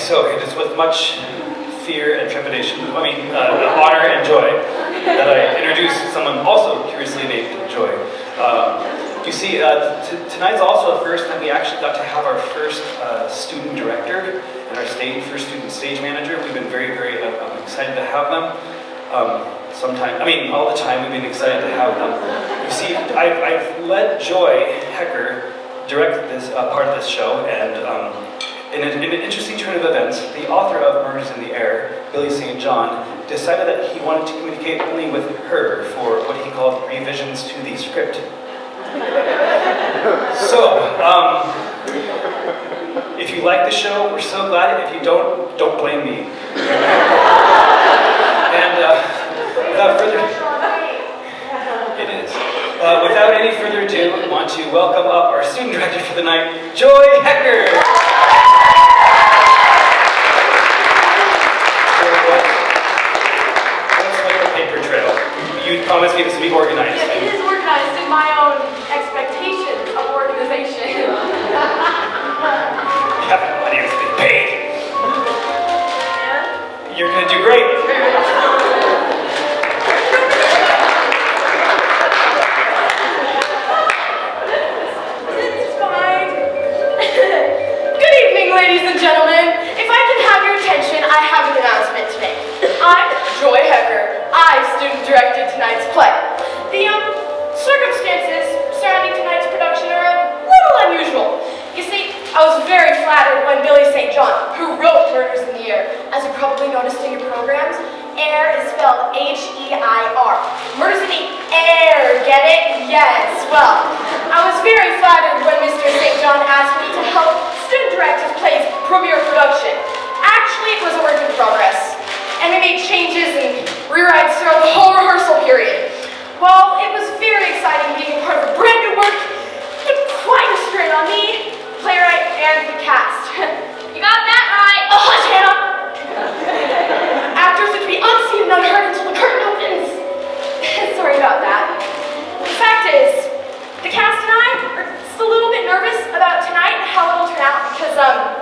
so it is with much fear and trepidation, honor and joy, that I introduce someone also curiously named Joy. You see, tonight's also the first time we actually got to have our first student director and our first student stage manager. We've been very, very excited to have them. All the time we've been excited to have them. You see, I've let Joy Hecker direct this part of this show, and in an interesting turn of events, the author of Murders in the Air, Billy St. John, decided that he wanted to communicate only with her for what he called revisions to the script. So, if you like the show, we're so glad. If you don't blame me. And without any further ado, I want to welcome up our student director for the night, Joy Hecker. Let's like the paper trail. You promised me this would be organized. Yes, it is organized in my own expectations of organization. You have an audience to be paid. Yeah. You're going to do great. Ladies and gentlemen, if I can have your attention, I have an announcement to make. I'm Joy Hecker. I student-directed tonight's play. The circumstances surrounding tonight's production are a little unusual. You see, I was very flattered when Billy St. John, who wrote Murders in the Air, as you probably noticed in your programs, Air is spelled H-E-I-R. Murders in the Air, get it? Yes. Well, I was very flattered when Mr. St. John asked me to help student direct his play's premiere production. Actually, it was a work in progress, and we made changes and rewrites throughout the whole rehearsal period. Well, it was very exciting being a part of a brand new work, but quite a strain on me, playwright, and the cast. You got that right. Oh, hush, Hannah! Actors are to be unseen and unheard until the curtain opens. Sorry about that. The fact is, the cast and I are just a little bit nervous about tonight and how it'll turn out because the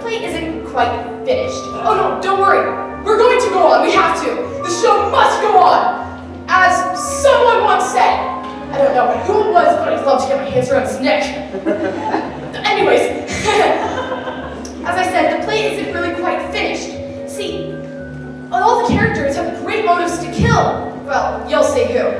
play isn't quite finished. Oh no, don't worry. We're going to go on. We have to. The show must go on. As someone once said, I don't know who it was, but I'd love to get my hands around his neck. Anyways, as I said, the play isn't really quite finished. See, all the characters have great motives to kill. Well, you'll see who.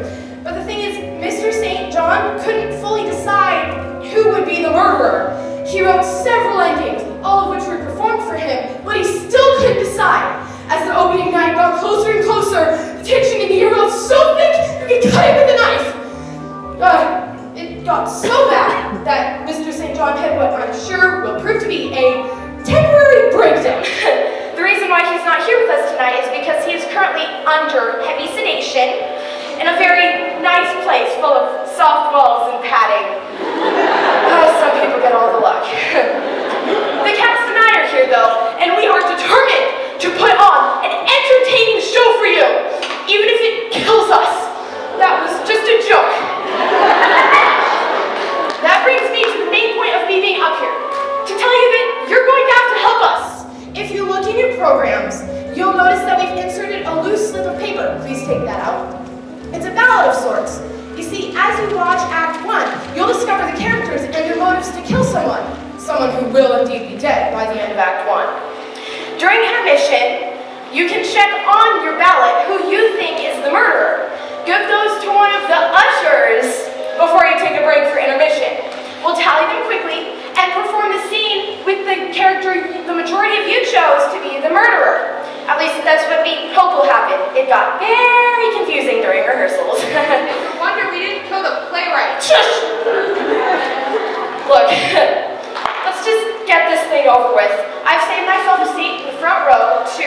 But the thing is, Mr. St. John couldn't fully decide who would be the murderer. He wrote several endings, all of which were performed for him, but he still couldn't decide. As the opening night got closer and closer, the tension in the air got so thick you could cut it with a knife. It got so bad that Mr. St. John had what I'm sure will prove to be a temporary breakdown. The reason why he's not here with us tonight is because he is currently under heavy sedation in a very nice place full of soft walls and padding. Some people get all the luck. The cast and I are here though, and we are determined to put on an entertaining show for you, even if it kills us. That was just a joke. That brings me to the main point of me being up here, to tell you that you're going to have to help us. If you look in your programs, you'll notice that we've inserted a loose slip of paper. Please take that out. It's a ballad of sorts. You see, as you watch Act 1, you'll discover the characters and their motives to kill someone who will indeed be dead by the end of Act 1. During intermission, you can check on your ballot who you think is the murderer. Give those to one of the ushers before you take a break for intermission. We'll tally them quickly and perform the scene with the character the majority of you chose to be the murderer. At least that's what we hope will happen. It got very confusing during rehearsals. No wonder we didn't kill the playwright. Shush! Look, let's just get this thing over with. I've saved myself a seat in the front row to,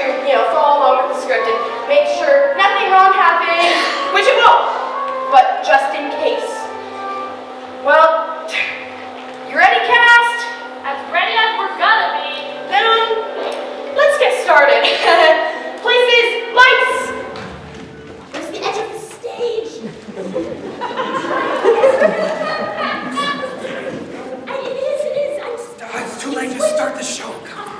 follow along with the script and make sure nothing wrong happens, which it won't, but just in case. Well, you ready, cast? As ready as we're gonna be. Then, let's get started. Places, lights! Where's the edge of the stage? It's too late to start the show. Come on.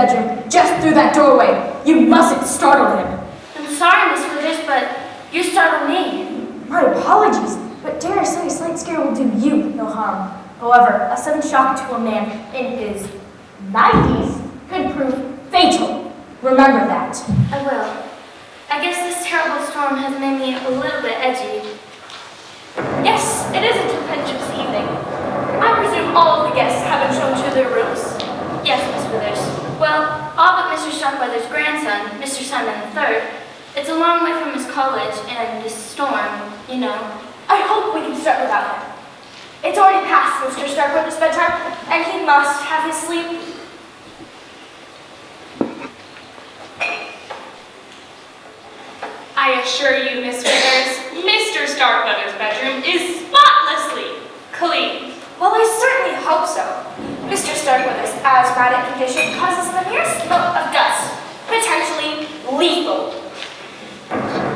bedroom just through that doorway. You mustn't startle him. I'm sorry, Miss Withers, but you startled me. My apologies, but dare I say a slight scare will do you no harm. However, a sudden shock to a man in his 90s could prove fatal. Remember that. I will. I guess this terrible storm has made me a little bit edgy. Yes, it is a tempestuous evening. I presume all of the guests have been shown to their rooms. Yes, Miss Withers. Well, all but Mr. Starkweather's grandson, Mr. Simon III. It's a long way from his college, and this storm, you know. I hope we can start without him. It's already past Mr. Starkweather's bedtime, and he must have his sleep. I assure you, Miss Withers, Mr. Starkweather's bedroom is spotlessly clean. Well, I certainly hope so. Mr. Starkweather's asthmatic condition causes the mere smoke of dust, potentially lethal.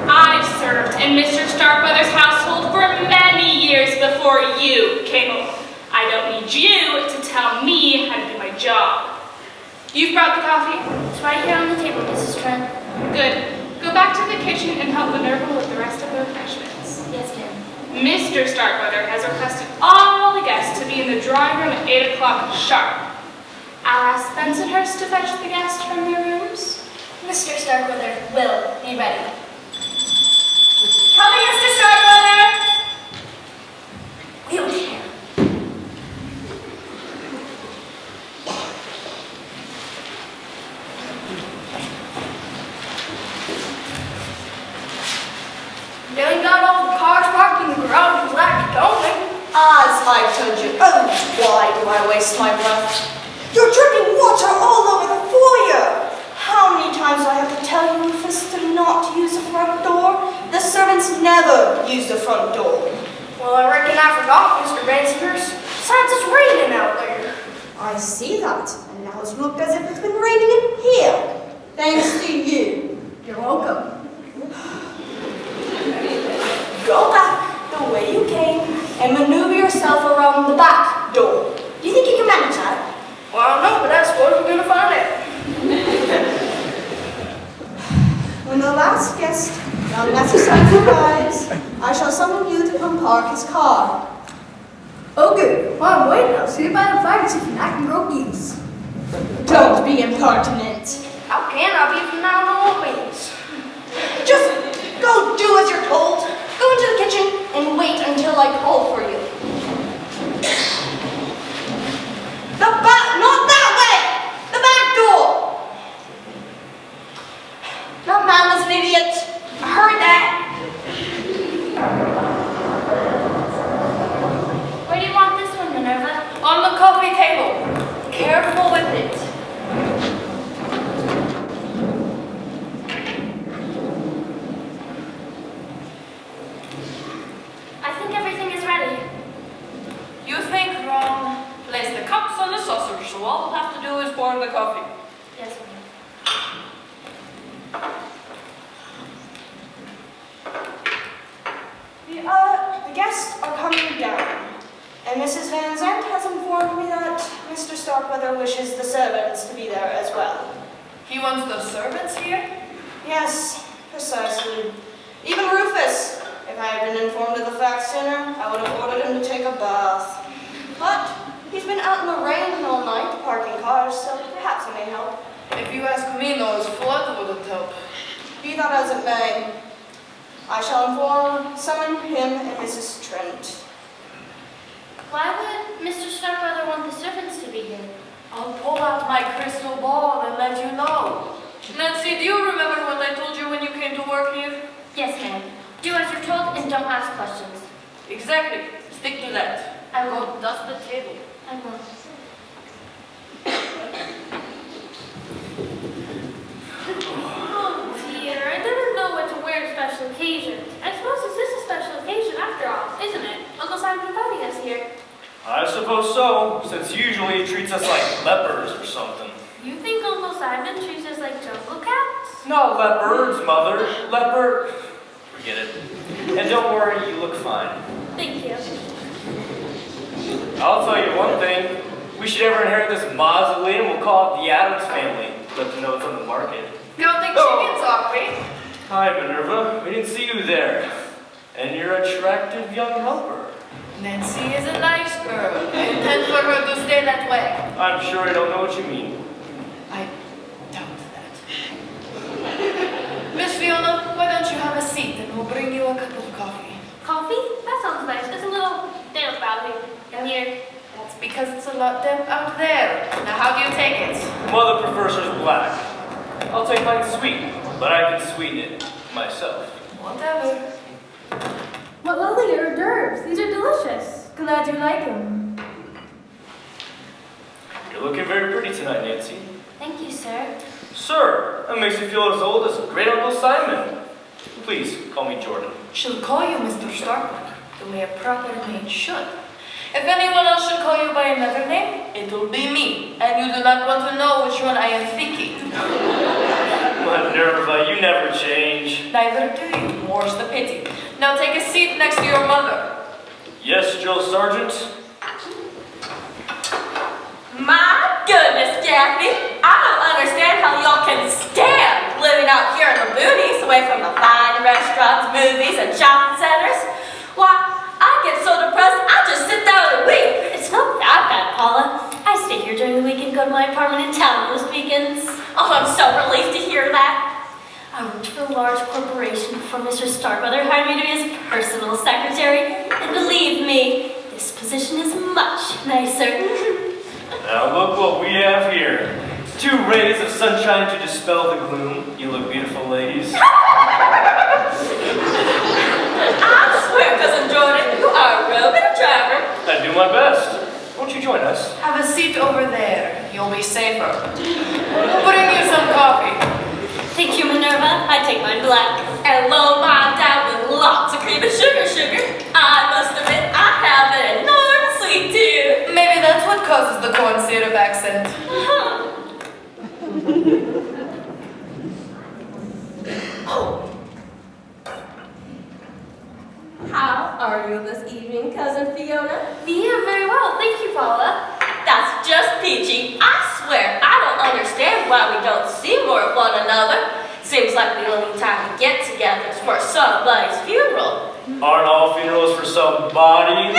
I served in Mr. Starkweather's household for many years before you came along. I don't need you to tell me how to do my job. You've brought the coffee? It's right here on the table, Mrs. Trent. Good. Go back to the kitchen and help Minerva with the rest of the refreshments. Yes, ma'am. Mr. Starkweather has requested all the guests to be in the drawing room at 8 o'clock sharp. I'll ask Bensonhurst to fetch the guests from their rooms. Mr. Starkweather will be ready. Coming, Mr. Starkweather! Wheelchair. Nearly got all the cars parked in the garage left, don't we? As I've told you, oh, why do I waste my breath? You're dripping water all over the foyer. How many times do I have to tell you, Rufus, to not use the front door? The servants never use the front door. Well, I reckon I forgot, Mr. Bensonhurst. Besides, it's raining out there. I see that, and now it's looked as if it's been raining in here. Thanks to you. You're welcome. Go back the way you came and maneuver yourself around the back door. Do you think you can manage that? Well, I don't know, but I suppose we're going to find out. When the last guest, young Master Simon, arrives, I shall summon you to come park his car. Oh, good. While I'm waiting, I'll see about the fire if I can grow geese. Don't be impertinent. How can I be from now on always? Just go do as you're told. Go into the kitchen and wait until I call for you. Not that way! The back door! That man is an idiot. I heard that. Where do you want this one, Minerva? On the coffee table. Careful with it. I think everything is ready. You think wrong. Place the cups on the saucer, so all we'll have to do is pour the coffee. Yes, ma'am. The guests are coming down, and Mrs. Van Zandt has informed me that Mr. Starkweather wishes the servants to be there as well. He wants the servants here? Yes, precisely. Even Rufus. If I had been informed of the fact sooner, I would have ordered him to take a bath. But he's been out in the rain all night parking cars, so perhaps it may help. If you ask me, those flood wouldn't help. Be that as it may, I shall summon him and Mrs. Trent. Why would Mr. Starkweather want the servants to be here? I'll pull out my crystal ball and let you know. Nancy, do you remember what I told you when you came to work here? Yes, ma'am. Do as you're told and don't ask questions. Exactly. Stick to that. I will. Go dust the table. I will. Oh dear, I didn't know what to wear at special occasions. I suppose this is a special occasion after all, isn't it? Uncle Simon inviting us here. I suppose so, since usually he treats us like lepers or something. You think Uncle Simon treats us like jungle cats? Not leopards, mother. Leper. Forget it. And don't worry, you look fine. Thank you. I'll tell you one thing. We should ever inherit this mausoleum, we'll call it the Addams family. market. Counting Oh. chickens, are we? Hi, Minerva. We didn't see you there. And your attractive young helper. Nancy is a nice girl. I intend for her to stay that way. I'm sure I don't know what you mean. I doubt that. Miss Fiona, why don't you have a seat and we'll bring you a cup of coffee. Coffee? That sounds nice. It's a little damp out here. And here. That's because it's a lot damp out there. Now how do you take it? Mother prefers hers black. I'll take mine sweet, but I can sweeten it myself. Whatever. What lovely hors d'oeuvres. These are delicious. Glad you like them. You're looking very pretty tonight, Nancy. Thank you, sir. Sir, that makes you feel as old as Great Uncle Simon. Please, call me Jordan. She'll call you Mr. Starbuck, the way a proper maid should. If anyone else should call you by another name, it will be me, and you do not want to know which one I am thinking. Minerva, you never change. Neither do you, more's the pity. Now take a seat next to your mother. Yes, Drill Sergeant. My goodness, Daphne. I don't understand how y'all can stand living out here in the boonies away from the fine restaurants, movies, and shopping centers. Why, I get so depressed, I just sit down and weep. It's not that bad, Paula. I stay here during the week and go to my apartment in town most weekends. Oh, I'm so relieved to hear that. I worked for a large corporation before Mr. Starkweather hired me to be his personal secretary. And believe me, this position is much nicer. Now look what we have here. 2 rays of sunshine to dispel the gloom. You look beautiful, ladies. I swear, Cousin Jordan, you are a real good driver. I do my best. Won't you join us? Have a seat over there. You'll be safer. We'll bring you some coffee. Thank you, Minerva. I take mine black. And low mine down with lots of cream and sugar. I must admit, I have an enormous sweet tooth. Maybe that's what causes the corn syrup accent. How are you this evening, Cousin Fiona? Me, I'm very well. Thank you, Paula. That's just peachy. I swear, I don't understand why we don't see more of one another. Seems like the only time we get together is for somebody's funeral. Aren't all funerals for somebody?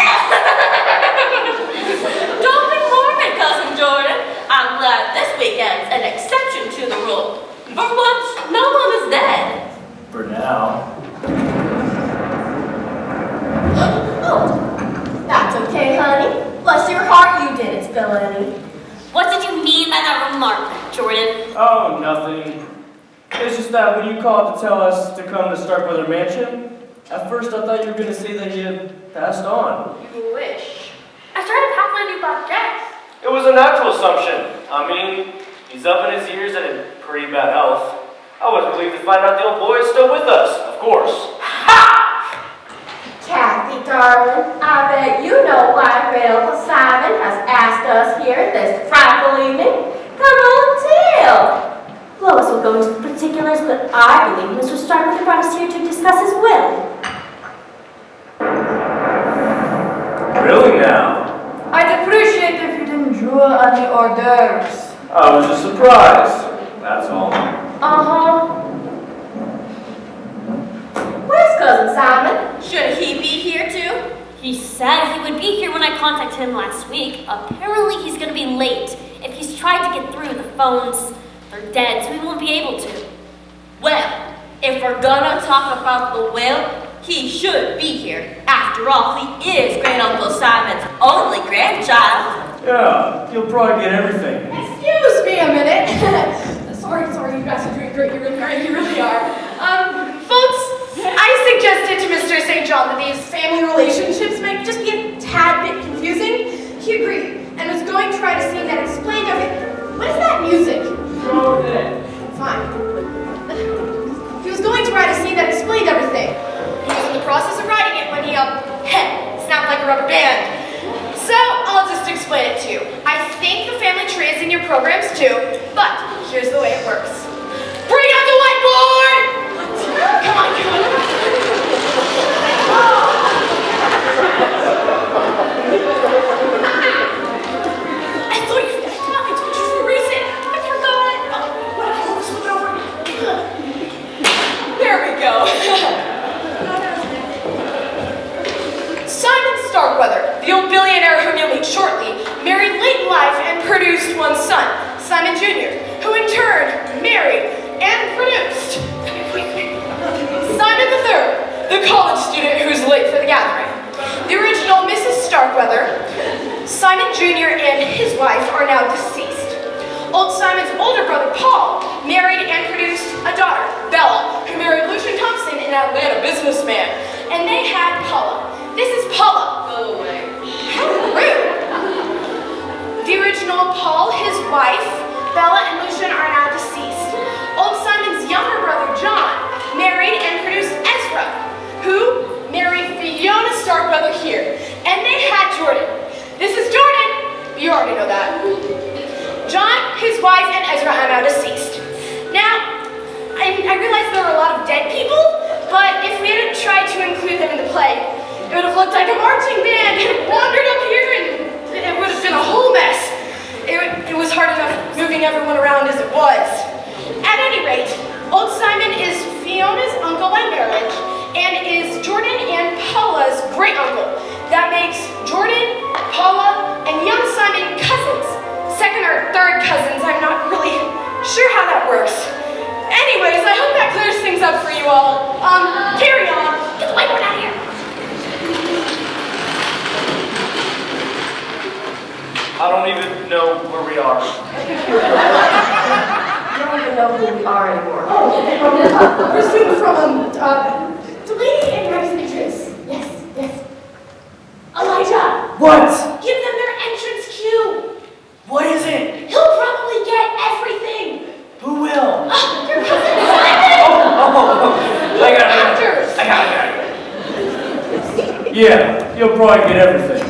Don't be morbid, Cousin Jordan. I'm glad this weekend's an exception to the rule. For once, no one is dead. For now. Oh, that's okay, honey. Bless your heart, you didn't spill any. What did you mean by that remark, Jordan? Oh, nothing. It's just that when you called to tell us to come to Starkweather Mansion, at first I thought you were going to say that he had passed on. You wish. I started to pack my new black dress. It was a natural assumption. I mean, he's up in his years and in pretty bad health. I was relieved to find out the old boy is still with us, of course. Kathy, darling, I bet you know why Great Uncle Simon has asked us here this frightful evening. Come on, tell. Lois will go into the particulars, but I believe Mr. Starkweather brought us here to discuss his will. Really now? I'd appreciate if you didn't drool on the hors d'oeuvres. I was just surprised. That's all. Uh-huh. Where's Cousin Simon? Should he be here too? He said he would be here when I contacted him last week. Apparently he's going to be late. If he's tried to get through, the phones, they're dead, so we won't be able to. Well, if we're gonna talk about the will, he should be here. After all, he is Great Uncle Simon's only grandchild. Yeah, he'll probably get everything. Excuse me a minute. sorry, you guys are doing great. You really are. Folks, I suggested to Mr. St. John that these family relationships might just be a tad bit confusing. He agreed and was going to write a scene that explained everything. What is that music? Go with it. Fine. He was going to write a scene that explained everything. He was in the process of writing it when he, snapped like a rubber band. So, I'll just explain it to you. I think the family tree is in your programs too, but produced one son, Simon Jr., who in turn married and produced Simon III, the college student who's late for the gathering. The original Mrs. Starkweather, Simon Jr. and his wife are now deceased. Old Simon's older brother, Paul, married and produced a daughter, Bella, who married Lucian Thompson, an Atlanta businessman. And they had Paula. This is Paula. Go away. How rude. The original Paul, his wife, Bella, and Lucian are now deceased. Old Simon's younger brother, John, married and produced Ezra, who married Fiona Starkweather here. And they had Jordan. This is Jordan. You already know that. John, his wife, and Ezra are now deceased. Now, I realize there are a lot of dead people, but if we hadn't tried to include them in the play, it would have looked like a marching band had wandered up here and it would have been a whole mess. It was hard enough moving everyone around as it was. At any rate, old Simon is Fiona's uncle by marriage and is Jordan and Paula's great uncle. That makes Jordan, Paula, and young Simon cousins. Second or third cousins, I'm not really sure how that works. Anyways, I hope that clears things up for you all. Carry on. Get the whiteboard out of here. I don't even know where we are. I don't even know who we are anymore. We're students from, the lady in Rice Matrix. Yes. Elijah. What? Give them their entrance cue. What is it? He'll probably get everything. Who will? Your cousin Simon. I got it. Actors. I got it. Yeah, you'll probably get everything.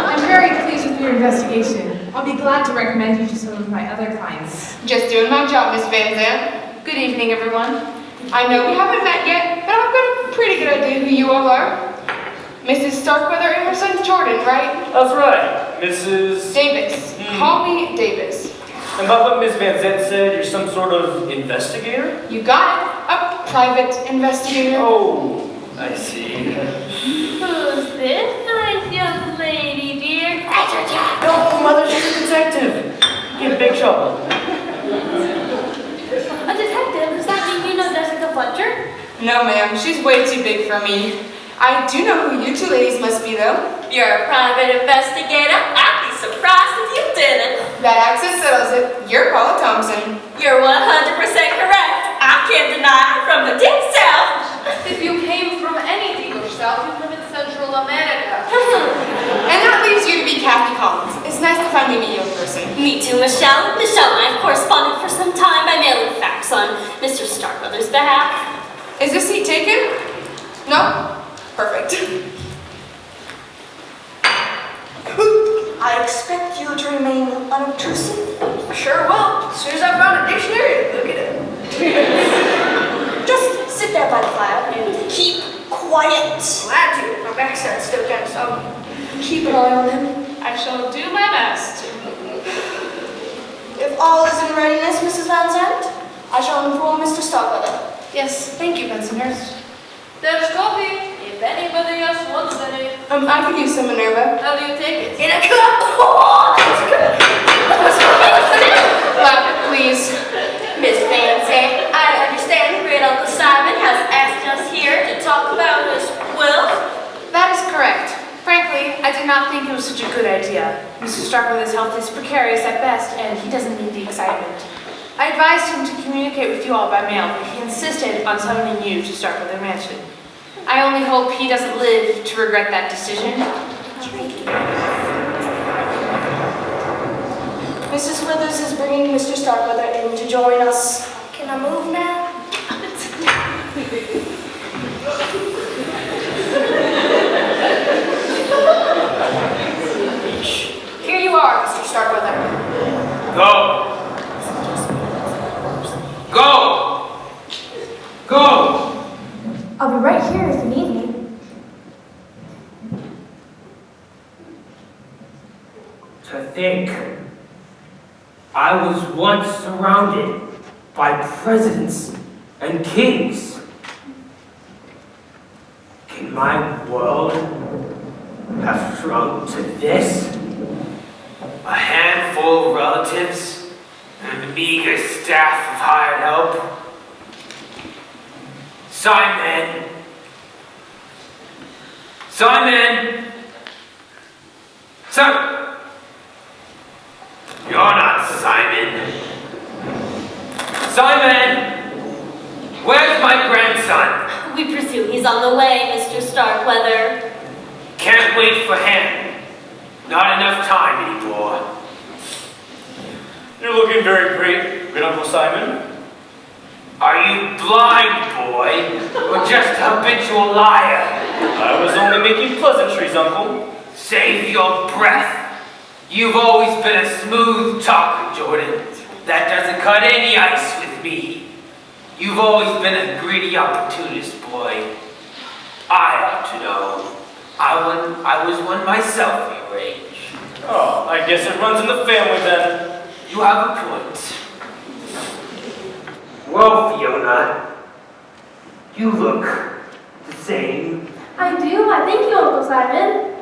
I'm very pleased with your investigation. I'll be glad to recommend you to some of my other clients. Just doing my job, Miss Van Zandt. Good evening, everyone. I know we haven't met yet, but I've got a pretty good idea who you all are. Mrs. Starkweather and her son Jordan, right? That's right, Mrs. Davis. Call me Davis. And about what Miss Van Zandt said, you're some sort of investigator? You got it. A private investigator. Oh, I see. Who's this nice young lady, dear? No, Mother, she's a detective. Get in big trouble. A detective? Does that mean you know Jessica Fletcher? No, ma'am. She's way too big for me. I do know who you two ladies must be, though. You're a private investigator. I'd be surprised if you didn't. That accent settles it. You're Paula Thompson. You're 100% correct. I can't deny it from the deep south. If you came from any deeper south, you live in Central America. And that leaves you to be Kathy Collins. It's nice to finally meet you in person. Me too, Michelle. Michelle and I have corresponded for some time by mailing facts on Mr. Starkweather's behalf. Is this seat taken? No? Perfect. I expect you to remain unobtrusive. Sure will. As soon as I found a dictionary, look at it. Just sit there by the fire and keep quiet. Glad to. My backside's still kind of soggy. Keep an eye on him. I shall do my best. If all is in readiness, Mrs. Van Zandt, I shall inform Mr. Starkweather. Yes, thank you, Bensonhurst. There's coffee. If anybody else wants any. I could use some Minerva. How do you take it? In a cup. Clap, please. Miss Van Zandt, I understand great Uncle Simon has asked us here to talk about his will. That is correct. Frankly, I did not think it was such a good idea. Mr. Starkweather's health is precarious at best, and he doesn't need the excitement. I advised him to communicate with you all by mail, but he insisted on summoning you to Starkweather Mansion. I only hope he doesn't live to regret that decision. Mrs. Withers is bringing Mr. Starkweather in to join us. Can I move now? Here you are, Mr. Starkweather. Go! Go! Go! I'll be right here if you need me. To think, I was once surrounded by presidents and kings. Can my world have shrunk to this? a handful of relatives, and a meager staff of hired help. Simon! Simon! Simon! You're not Simon. Simon! Where's my grandson? We presume he's on the way, Mr. Starkweather. Can't wait for him. Not enough time anymore. You're looking very great, good Uncle Simon. Are you blind, boy, or just a habitual liar? I was only making pleasantries, Uncle. Save your breath. You've always been a smooth talker, Jordan. That doesn't cut any ice with me. You've always been a greedy opportunist, boy. I ought to know. I was one myself at your age. Oh, I guess it runs in the family then. You have a point. Well, Fiona, you look the same. I do. I thank you, Uncle Simon.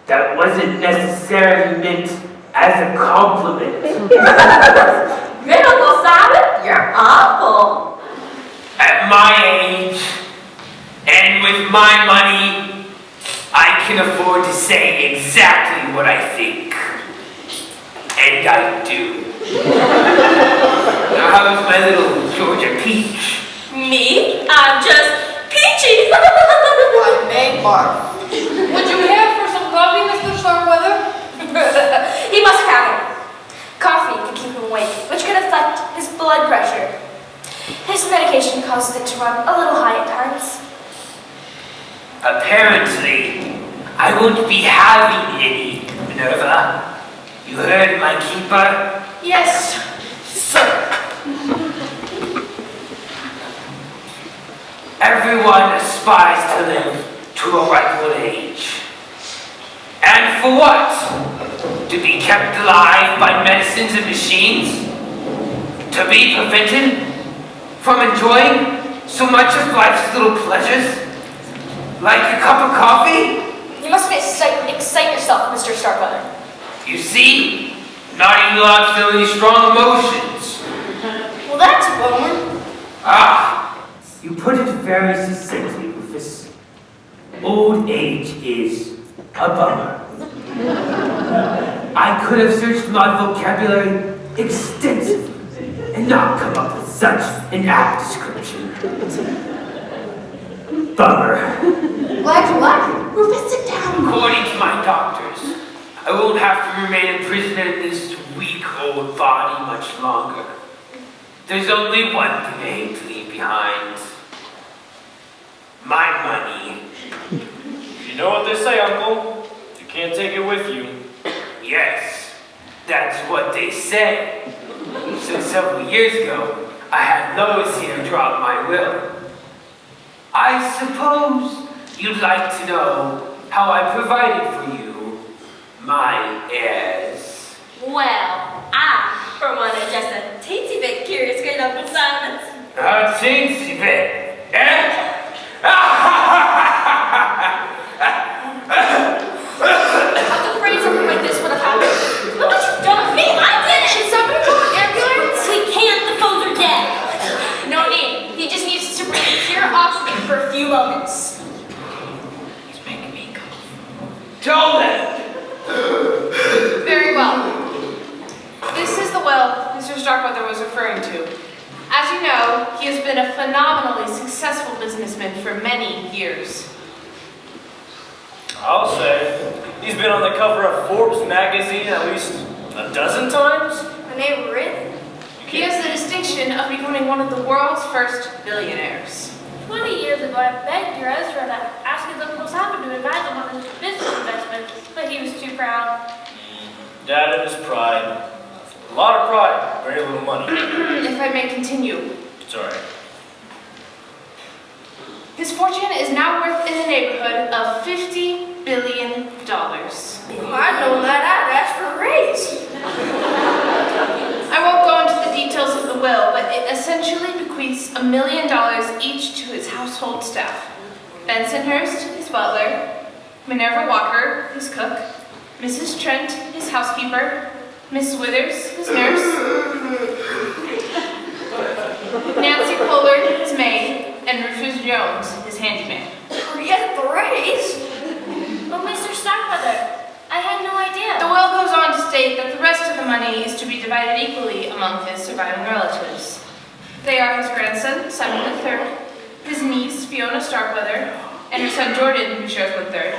That wasn't necessarily meant as a compliment. Good, Uncle Simon. You're awful. At my age, and with my money, I can afford to say exactly what I think. And I do. Now how's my little Georgia Peach? Me? I'm just peachy. I may barf. Would you care for some coffee, Mr. Starkweather? He must have it. Coffee can keep him awake, which can affect his blood pressure. His medication causes it to run a little high at times. Apparently, I won't be having any, Minerva. You heard my keeper? Yes, sir. Everyone aspires to live to a ripe old age. And for what? To be kept alive by medicines and machines? To be prevented from enjoying so much of life's little pleasures? Like a cup of coffee? You must excite yourself, Mr. Starkweather. You see? Not even allowed to feel any strong emotions. Well, that's a bummer. Ah, you put it very succinctly, Rufus. Old age is a bummer. I could have searched my vocabulary extensively and not come up with such an apt description. Bummer. Glad you like it. Rufus, sit down. According to my doctors, I won't have to remain a prisoner in this weak-old body much longer. There's only one thing I hate to leave behind. My money. You know what they say, Uncle. You can't take it with you. Yes, that's what they say. So several years ago, I had Lois here draw up my will. I suppose you'd like to know how I provided for you, my heirs. Well, I, for one, am just a teensy bit curious, great Uncle Simon. A teensy bit, eh? I was afraid something like this would have happened. Look what you've done with me! I did it! Should somebody call an ambulance? We can't, the phones are dead. No need. He just needs to breathe pure oxygen for a few moments. He's making me go. Tell them! Very well. This is the will Mr. Starkweather was referring to. As you know, he has been a phenomenally successful businessman for many years. I'll say. He's been on the cover of Forbes magazine at least a dozen times. And they were in. He has the distinction of becoming one of the world's first billionaires. 20 years ago, I begged your Ezra to ask his Uncle Simon to advise him on his business investments, but he was too proud. Dad and his pride. A lot of pride, very little money. If I may continue. It's alright. His fortune is now worth in the neighborhood of $50 billion. I'd known that. I'd asked for a raise. I won't go into the details of the will, but it essentially bequeaths $1 million each to his household staff. Bensonhurst, his butler, Minerva Walker, his cook, Mrs. Trent, his housekeeper, Miss Withers, his nurse, Nancy Pollard, his maid, and Rufus Jones, his handyman. Forget the raise. But Mr. Starkweather, I had no idea. The will goes on to state that the rest of the money is to be divided equally among his surviving relatives. They are his grandson, Simon III, his niece, Fiona Starkweather, and her son Jordan, who shares one third,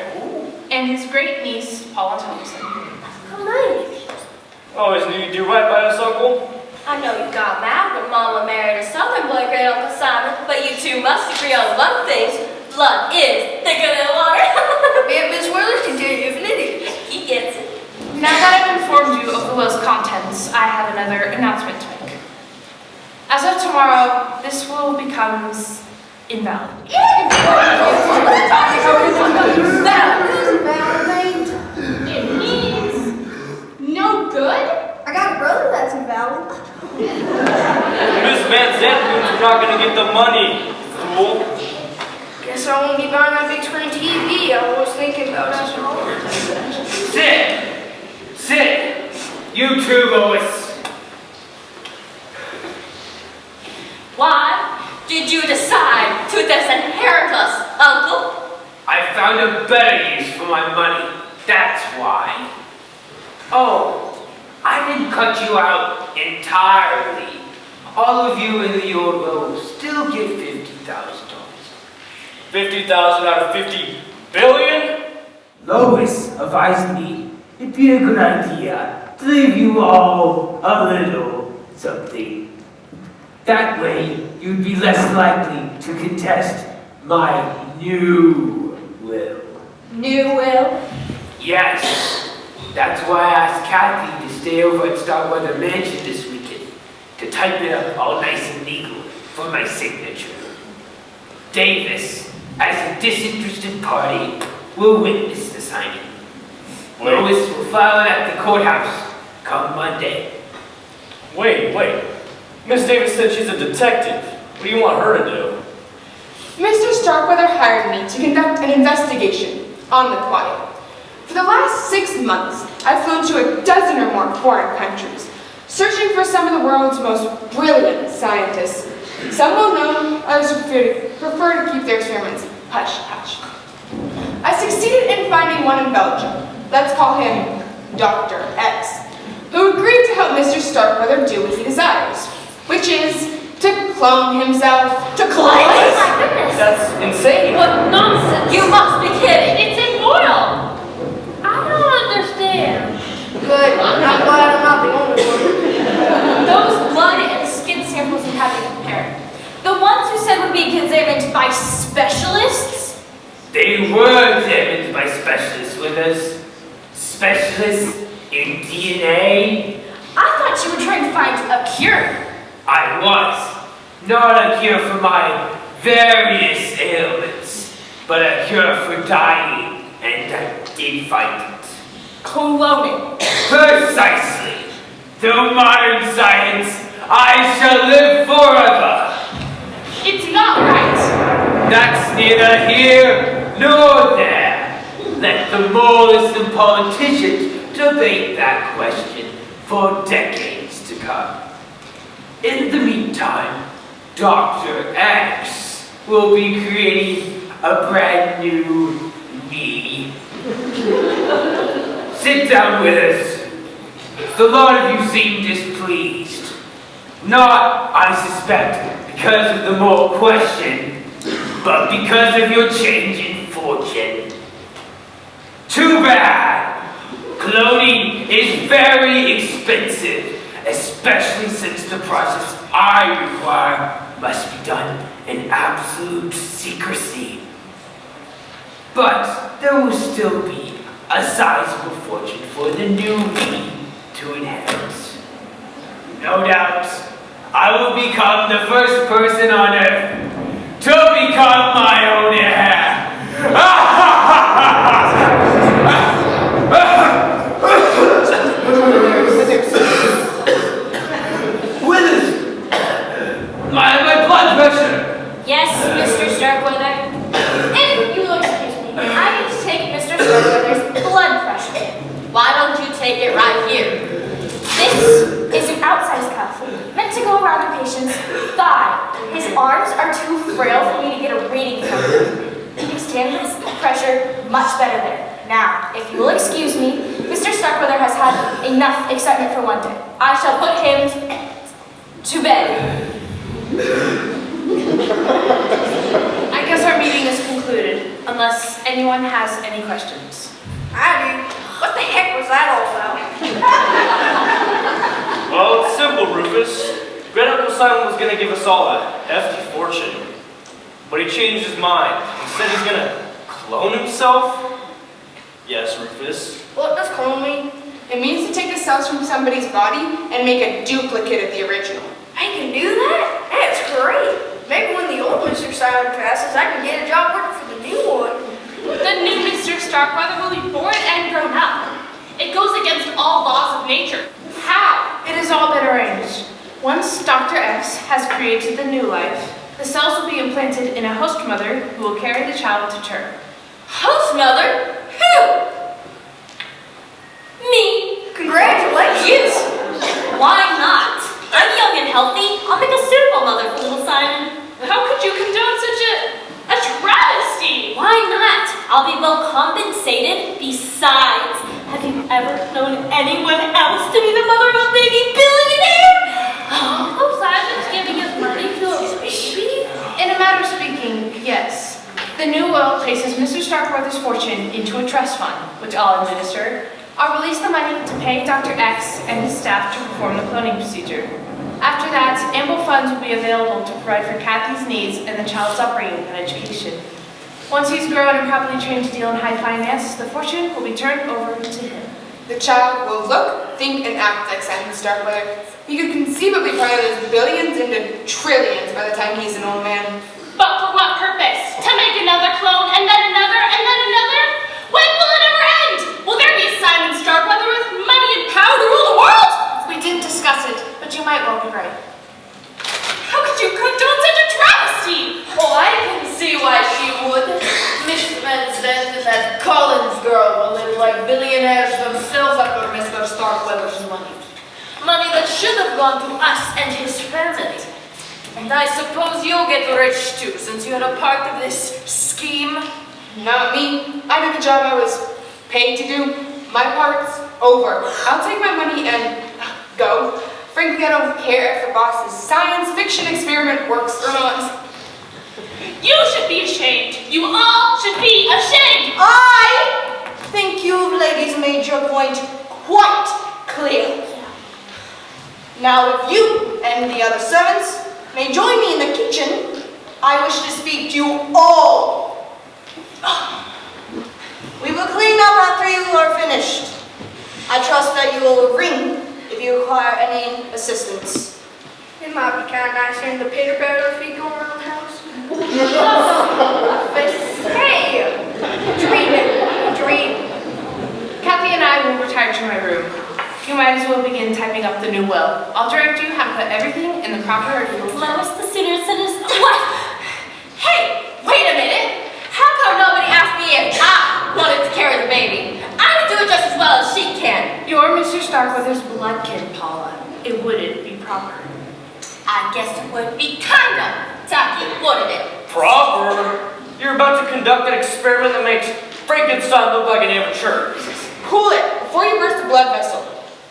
and his great niece, Paula Thompson. How nice. Always knew you'd do right by us, Uncle. I know you got mad when Mama married a Southern boy, Great Uncle Simon, but you two must agree on one thing. Blood is thicker than water. Yeah, Miss Willers can tell you if it is. He gets it. Now that I've informed you of the will's contents, I have another announcement to make. As of tomorrow, this will becomes invalid. It means no good? I got a brother that's invalid. Miss Van Zandt means you're not going to get the money, fool. Guess I won't be buying that big screen TV I was thinking about after all. Sit! You too, Lois. Why did you decide to disinherit us, Uncle? I found a better use for my money. That's why. Oh, I didn't cut you out entirely. All of you in the old will still get $50,000. 50,000 out of 50 billion? Lois advised me it'd be a good idea to leave you all a little something. That way, you'd be less likely to contest my new will. New will? Yes, that's why I asked Kathy to stay over at Starkweather Mansion this weekend to type it up all nice and legal for my signature. Davis, as a disinterested party, will witness the signing. Lois will file it at the courthouse come Monday. Wait. Miss Davis said she's a detective. What do you want her to do? Mr. Starkweather hired me to conduct an investigation on the quiet. For the last 6 months, I've flown to a dozen or more foreign countries, searching for some of the world's most brilliant scientists. Some well known, others prefer to keep their experiments hush-hush. I succeeded in finding one in Belgium. Let's call him Dr. X, who agreed to help Mr. Starkweather do what he desires, which is to clone himself. To clone? Oh my goodness. That's insane. What nonsense! You must be kidding. It's immoral! I don't understand. Good. I'm glad I'm not the only one. Those blood and skin samples you had to compare. The ones you said would be examined by specialists? They were examined by specialists with us. Specialists in DNA. I thought you were trying to find a cure. I was. Not a cure for my various ailments, but a cure for dying, and I did find it. Cloning. Precisely. Through modern science, I shall live forever. It's not right. That's neither here nor there. Let the moralists and politicians debate that question for decades to come. In the meantime, Dr. X will be creating a brand new me. Sit down with us. The lot of you seem displeased. Not, I suspect, because of the moral question, but because of your change in fortune. Too bad. Cloning is very expensive, especially since the process I require must be done in absolute secrecy. But there will still be a sizable fortune for the new me to inherit. No doubt, I will become the first person on Earth to become my own heir. Withers! My blood pressure! Yes, Mr. Starkweather. If you will excuse me, I need to take Mr. Starkweather's blood pressure. arms are too frail for me to get a reading from him. He can stand this pressure much better there. Now, if you will excuse me, Mr. Starkweather has had enough excitement for one day. I shall put him to bed. I guess our meeting is concluded, unless anyone has any questions. I do. What the heck was that all about? Well, it's simple, Rufus. Great Uncle Simon was gonna give us all a hefty fortune. But he changed his mind. He said he's gonna clone himself? Yes, Rufus. What does clone mean? It means to take the cells from somebody's body and make a duplicate of the original. I can do that? That's great. Maybe when the old Mr. Simon passes, I can get a job working for the new one. The new Mr. Starkweather will be born and grown up. It goes against all laws of nature. How? It has all been arranged. Once Dr. X has created the new life, the cells will be implanted in a host mother who will carry the child to term. Host mother? Who? Me? Congratulations! Why not? I'm young and healthy. I'll make a suitable mother for little Simon. How could you condone such a travesty? Why not? I'll be well compensated. Besides, have you ever known anyone else to be the mother of a baby billionaire? Uncle Simon's giving his money to a baby? In a matter of speaking, yes. The new will places Mr. Starkweather's fortune into a trust fund, which I'll administer. I'll release the money to pay Dr. X and his staff to perform the cloning procedure. After that, ample funds will be available to provide for Kathy's needs and the child's upbringing and education. Once he's grown and properly trained to deal in high finance, the fortune will be turned over to him. The child will look, think, and act like Simon Starkweather. He could conceivably pile those billions into trillions by the time he's an old man. But for what purpose? To make another clone and then another and then another? When will it ever end? Will there be a Simon Starkweather with money and power to rule the world? We didn't discuss it, but you might well be right. How could you condone such a travesty? Oh, I can see why she would. Miss Spence says that Collins girl will live like billionaires themselves after Mr. Starkweather's money. Money that should have gone to us and his family. And I suppose you'll get rich too, since you're a part of this scheme. Not me. I did the job I was paid to do. My part's over. I'll take my money and go. Frankly, I don't care if the boss's science fiction experiment works or not. You should be ashamed. You all should be ashamed. I think you ladies made your point quite clear. Now, if you and the other servants may join me in the kitchen, I wish to speak to you all. We will clean up after you are finished. I trust that you will ring if you require any assistance. It might be kind of nice hearing the pitter patter of feet going around the house. Hey! Dream. Kathy and I will retire to my room. You might as well begin typing up the new will. I'll direct you how to put everything in the proper order. Lois, the sooner it is. What? Hey, wait a minute. How come nobody asked me if I wanted to carry the baby? I would do it just as well as she can. You're Mr. Starkweather's blood kin, Paula. It wouldn't be proper. I guess it would be kinda tacky, wouldn't it? Proper? You're about to conduct an experiment that makes Frankenstein look like an amateur. Cool it before you burst the blood vessel.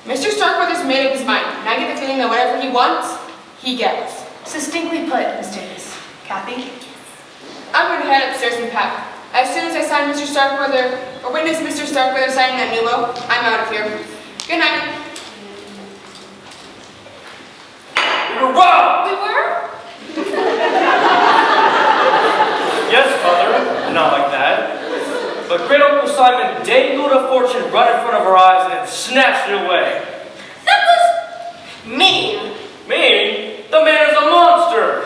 Mr. Starkweather's made up his mind, and I get the feeling that whatever he wants, he gets. Succinctly put, Miss Davis. Kathy? I'm going to head upstairs and pack. As soon as I sign Mr. Starkweather, or witness Mr. Starkweather signing that new will, I'm out of here. Good night. We were wrong! We were? Yes, Mother, not like that. But Great Uncle Simon dangled a fortune right in front of our eyes and then snatched it away. That was mean. Me? The man is a monster!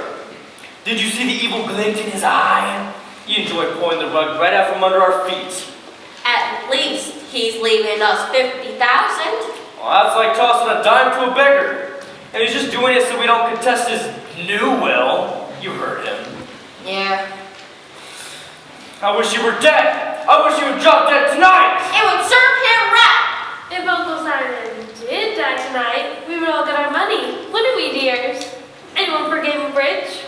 Did you see the evil glint in his eye? He enjoyed pulling the rug right out from under our feet. At least he's leaving us 50,000. Well, that's like tossing a dime to a beggar. And he's just doing it so we don't contest his new will. You heard him. Yeah. I wish you were dead. I wish you would drop dead tonight. It would serve him right. If Uncle Simon did die tonight, we would all get our money, wouldn't we, dears? Anyone for Game of Bridge?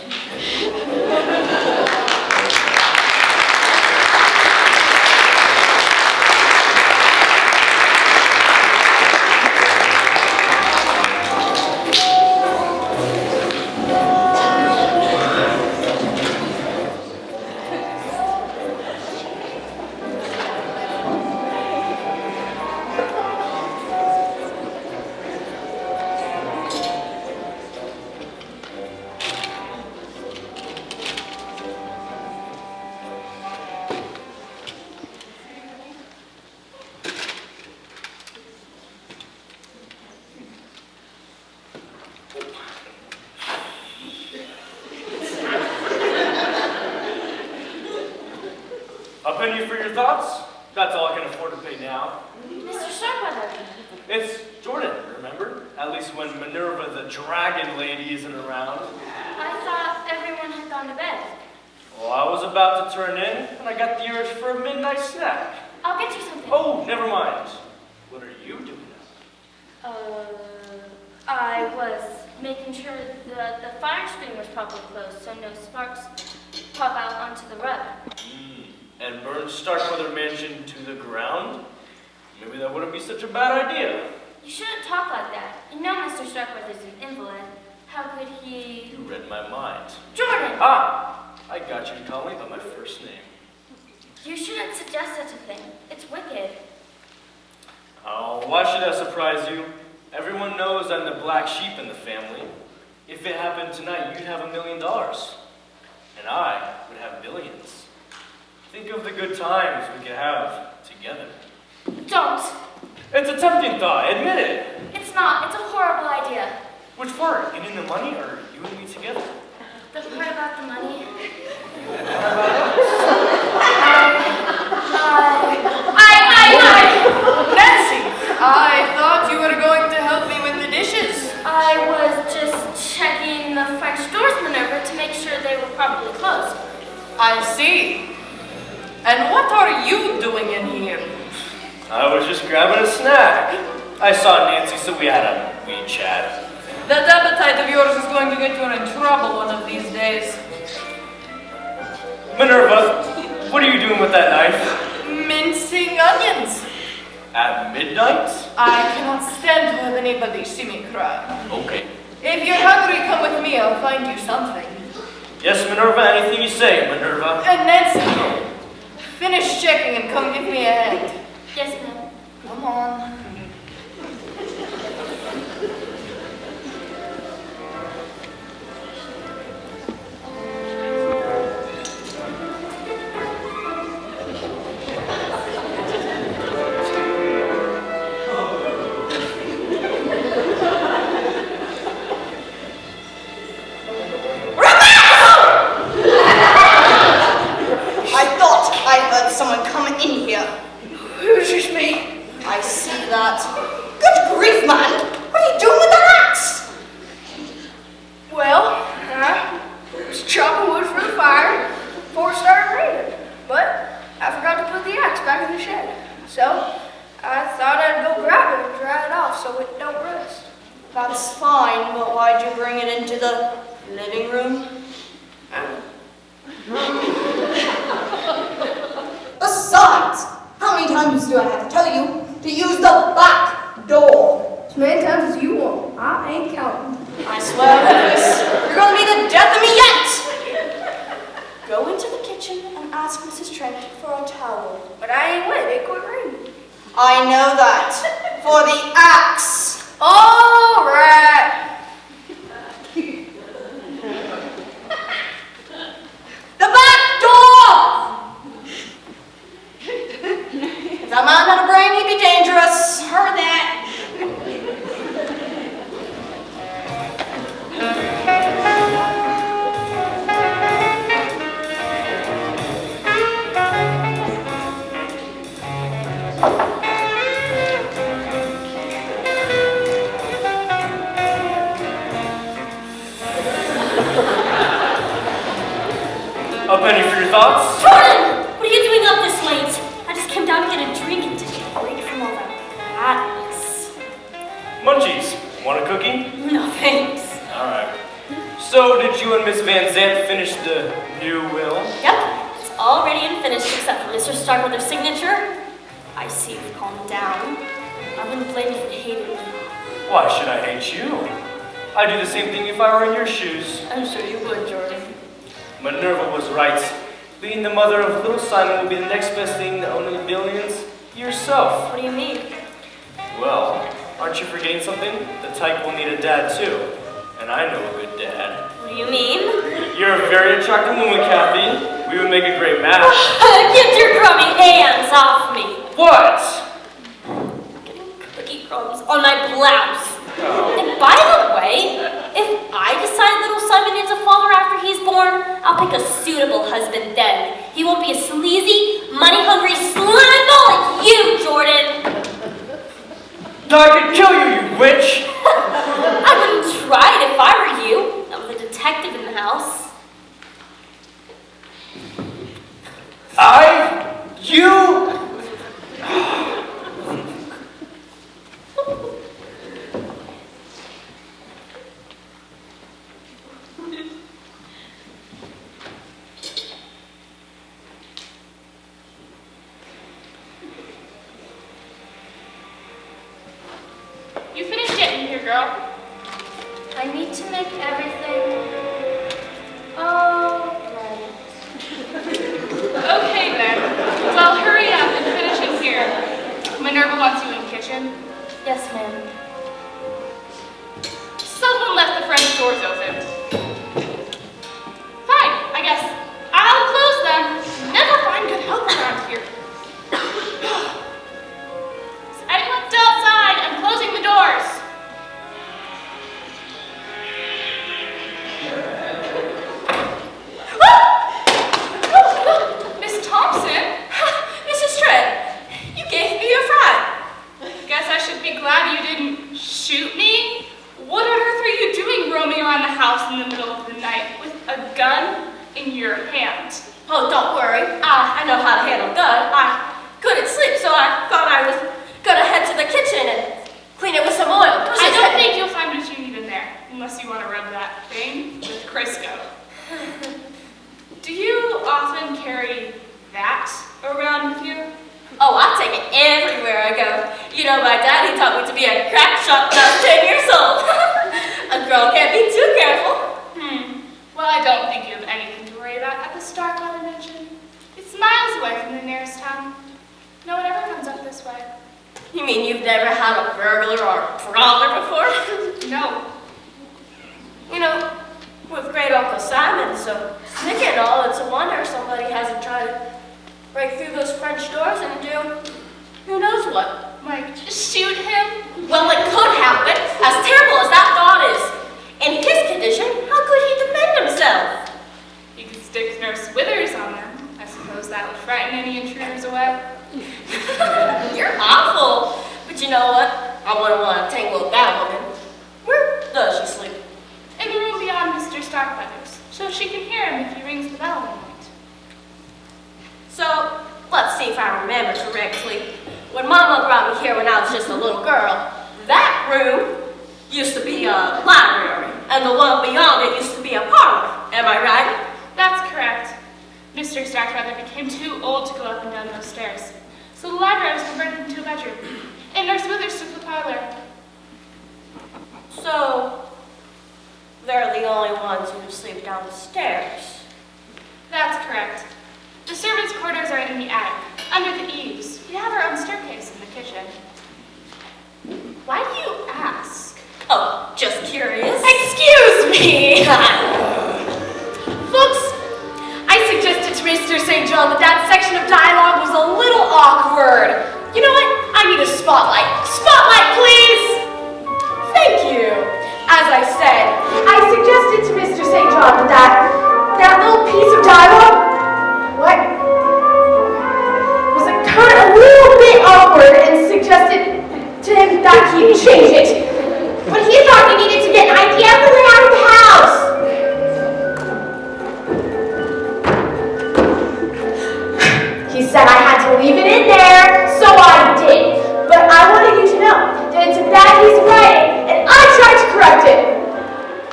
That's all I can afford to pay now. Mr. Starkweather. It's Jordan, remember? At least when Minerva the Dragon Lady isn't around. I thought everyone had gone to bed. Well, I was about to turn in, and I got the urge for a midnight snack. I'll get you something. Oh, never mind. What are you doing now? I was making sure the fire screen was properly closed so no sparks pop out onto the rug. And burn Starkweather Mansion to the ground? Maybe that wouldn't be such a bad idea. You shouldn't talk like that. You know Mr. Starkweather's an invalid. How could he... You read my mind. Jordan! Ah! I got you to call me by my first name. You shouldn't suggest such a thing. It's wicked. Oh, why should that surprise you? Everyone knows I'm the black sheep in the family. If it happened tonight, you'd have $1 million. And I would have billions. Think of the good times we could have together. Don't. It's a tempting thought, admit it. It's not. It's a horrible idea. Which part? Getting the money or you and me together? The part about the money. Nancy, I thought you were going to help me with the dishes. I was just checking the French doors, Minerva, to make sure they were properly closed. I see. And what are you doing in here? I was just grabbing a snack. I saw Nancy, so we had a wee chat. That appetite of yours is going to get you in trouble one of these days. Minerva, what are you doing with that knife? Mincing onions. At midnight? I cannot stand to have anybody see me cry. Okay. If you're hungry, come with me. I'll find you something. Yes, Minerva, anything you say, Minerva. And Nancy, finish checking and come give me a hand. Yes, ma'am. Come on. Someone come in here. Who's this me? I see that. Good grief, man! What are you doing with that axe? Well, I was chopping wood for the fire before it started raining. But I forgot to put the axe back in the shed. So I thought I'd go grab it and dry it off so it don't rust. That's fine, but why'd you bring it into the living room? Besides, how many times do I have to tell you to use the back door? As many times as you want. I ain't counting. I swear, Rufus, you're going to be the death of me yet! Go into the kitchen and ask Mrs. Trent for a towel. But I ain't wet. It quit raining. I know that. For the axe. All right. The back door! If that man had a brain, he'd be dangerous. Heard that. A penny for your thoughts? Jordan! What are you doing up this late? I just came down to get a drink and take a break from all that madness. Munchies, want a cookie? No thanks. Alright. So, did you and Miss Van Zandt finish the new will? Yep, it's all ready and finished except for Mr. Starkweather's signature. I see you've calmed down. I wouldn't blame you for hating me. Why should I hate you? I'd do the same thing if I were in your shoes. I'm sure you would, Jordan. Minerva was right. Being the mother of little Simon will be the next best thing to owning billions. Yourself. What do you mean? Well, aren't you forgetting something? The type will need a dad too. And I know a good dad. What do you mean? You're a very attractive woman, Kathy. We would make a great match. Get your crummy hands off me! What? Getting cookie crumbs on my blouse. Oh. And by the way, if I decide little Simon needs a father after he's born, I'll pick a suitable husband then. He won't be a sleazy, money-hungry slime ball I could kill you, you witch! I wouldn't try it if I were you. I'm the detective in the house. You... You finished getting here, girl. I need to make everything all right. Okay then. Well, hurry up and finish in here. Minerva wants you in the kitchen. Yes, ma'am. Someone left the French doors open. Fine, I guess. I'll close them. Never find good help around here. Is anyone still outside? I'm closing the doors. Miss Thompson? Mrs. Trent, you gave me a fright. Guess I should be glad you didn't shoot me. What on earth are you doing roaming around the house in the middle of the night with a gun in your hand? Oh, don't worry. I know how to handle a gun. I couldn't sleep, so I thought I was gonna head to the kitchen and clean it with some oil. I don't think you'll find what you need in there, unless you want to rub that thing with Crisco. Do you often carry that around with you? Oh, I take it everywhere I go. You know, my daddy taught me to be a crack shot when I was 10 years old. A girl can't be too careful. Well, I don't think you have anything to worry about at the Starkweather Mansion. It's miles away from the nearest town. No one ever comes up this way. You mean you've never had a burglar or a prowler before? No. You know, with great Uncle Simon so sick and all, it's a wonder somebody hasn't tried to break through those French doors and do who knows what. Like, shoot him? Well, it could happen, as terrible as that thought is. In his condition, how could he defend himself? You could stick Nurse Withers on them. I suppose that would frighten any intruders away. You're awful. But you know what? I wouldn't want to tangle with that woman. Where does she sleep? In the room beyond Mr. Starkweather's, so she can hear him if he rings the bell at night. So, let's see if I remember correctly. When Mama brought me here when I was just a little girl, that room used to be a library, and the one beyond it used to be a parlor. Am I right? That's correct. Mr. Starkweather became too old to go up and down those stairs, so the library was converted into a bedroom, and Nurse Withers took the parlor. So, they're the only ones who sleep down the stairs. That's correct. The servants' quarters are in the attic, under the eaves. We have our own staircase in the kitchen. Why do you ask? Oh, just curious. Excuse me! Folks, I suggested to Mr. St. John that that section of dialogue was a little awkward. You know what? I need a spotlight. Spotlight, please! Thank you. As I said, I suggested to Mr. St. John that little piece of dialogue, what? Was it kind of a little bit awkward and suggested to him that he change it. But he thought he needed to get an idea for the out of the house. He said I had to leave it in there, so I did. But I wanted you to know that it's a bad piece of writing, and I tried to correct it.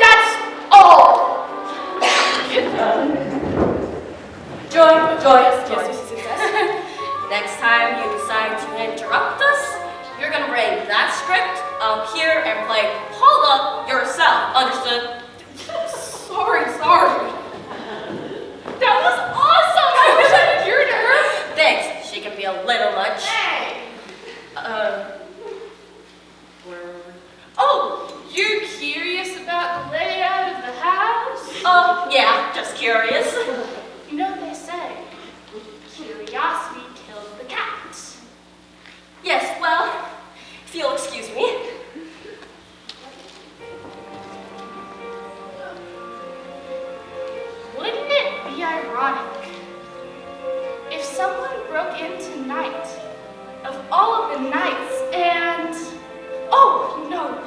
That's all. Joy. Next time you decide to interrupt us, you're gonna bring that script up here and play Paula yourself. Understood? Sorry. That was awesome! I wish I could hear her. Thanks. She can be a little much. Hey! Where were we? Oh, you're curious about the layout of the house? Oh, yeah, just curious. You know they say, curiosity kills the cat. Yes, well, if you'll excuse me. Wouldn't it be ironic if someone broke in tonight, of all of the nights, and Oh, no.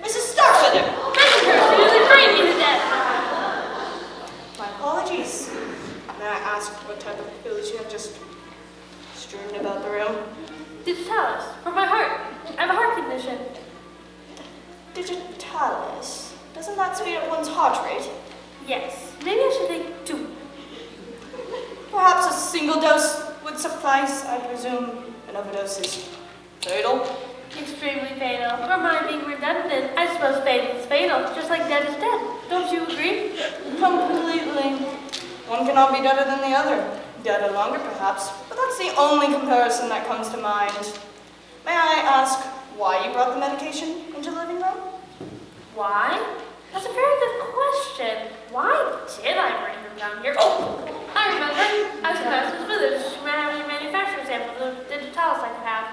Mrs. Starkweather! Messenger, you really frightened me to death. My apologies. May I ask what type of pills you have just strewn about the room? Digitalis, for my heart. I have a heart condition. Digitalis? Doesn't that speed up one's heart rate? Yes, maybe I should take 2. Perhaps a single dose would suffice. I presume an overdose is fatal. Extremely fatal. For my being redundant, I suppose fatal is fatal, just like dead is dead. Don't you agree? Completely. One cannot be deader than the other. Deader longer, perhaps, but that's the only comparison that comes to mind. May I ask why you brought the medication into the living room? Why? That's a very good question. Why did I bring them down here? Oh, I remember. I was about to Village to manufacture samples of digitalis I could have.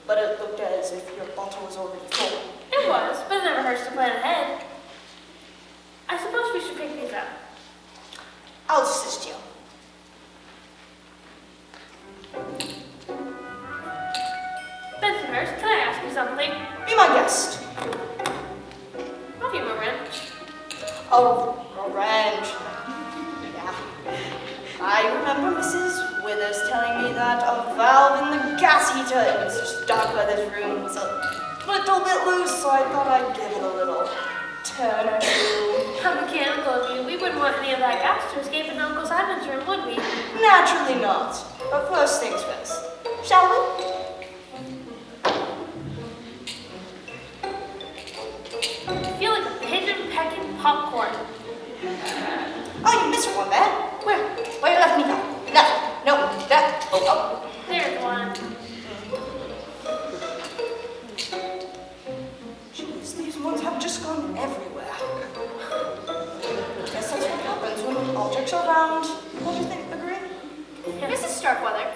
But it looked as if your bottle was already full. It was, but it never hurts to plan ahead. I suppose we should pick these up. I'll assist you. Bensonhurst, can I ask you something? Be my guest. Have you a wrench? Oh, a wrench. Yeah. I remember Mrs. Withers telling me that a valve in the gas heater in Mr. Starkweather's room was a little bit loose, so I thought I'd give it a little turn or two. How mechanical of you. We wouldn't want any of that gas to escape in Uncle Simon's room, would we? Naturally not. But first things first. Shall we? I feel like a pigeon pecking popcorn. Oh, you missed one there. Where you left me go? Left. No, that. Oh. There's one. Jeez, these ones have just gone everywhere. Guess that's what happens when objects are round. Don't you think, agree? Mrs. Starkweather,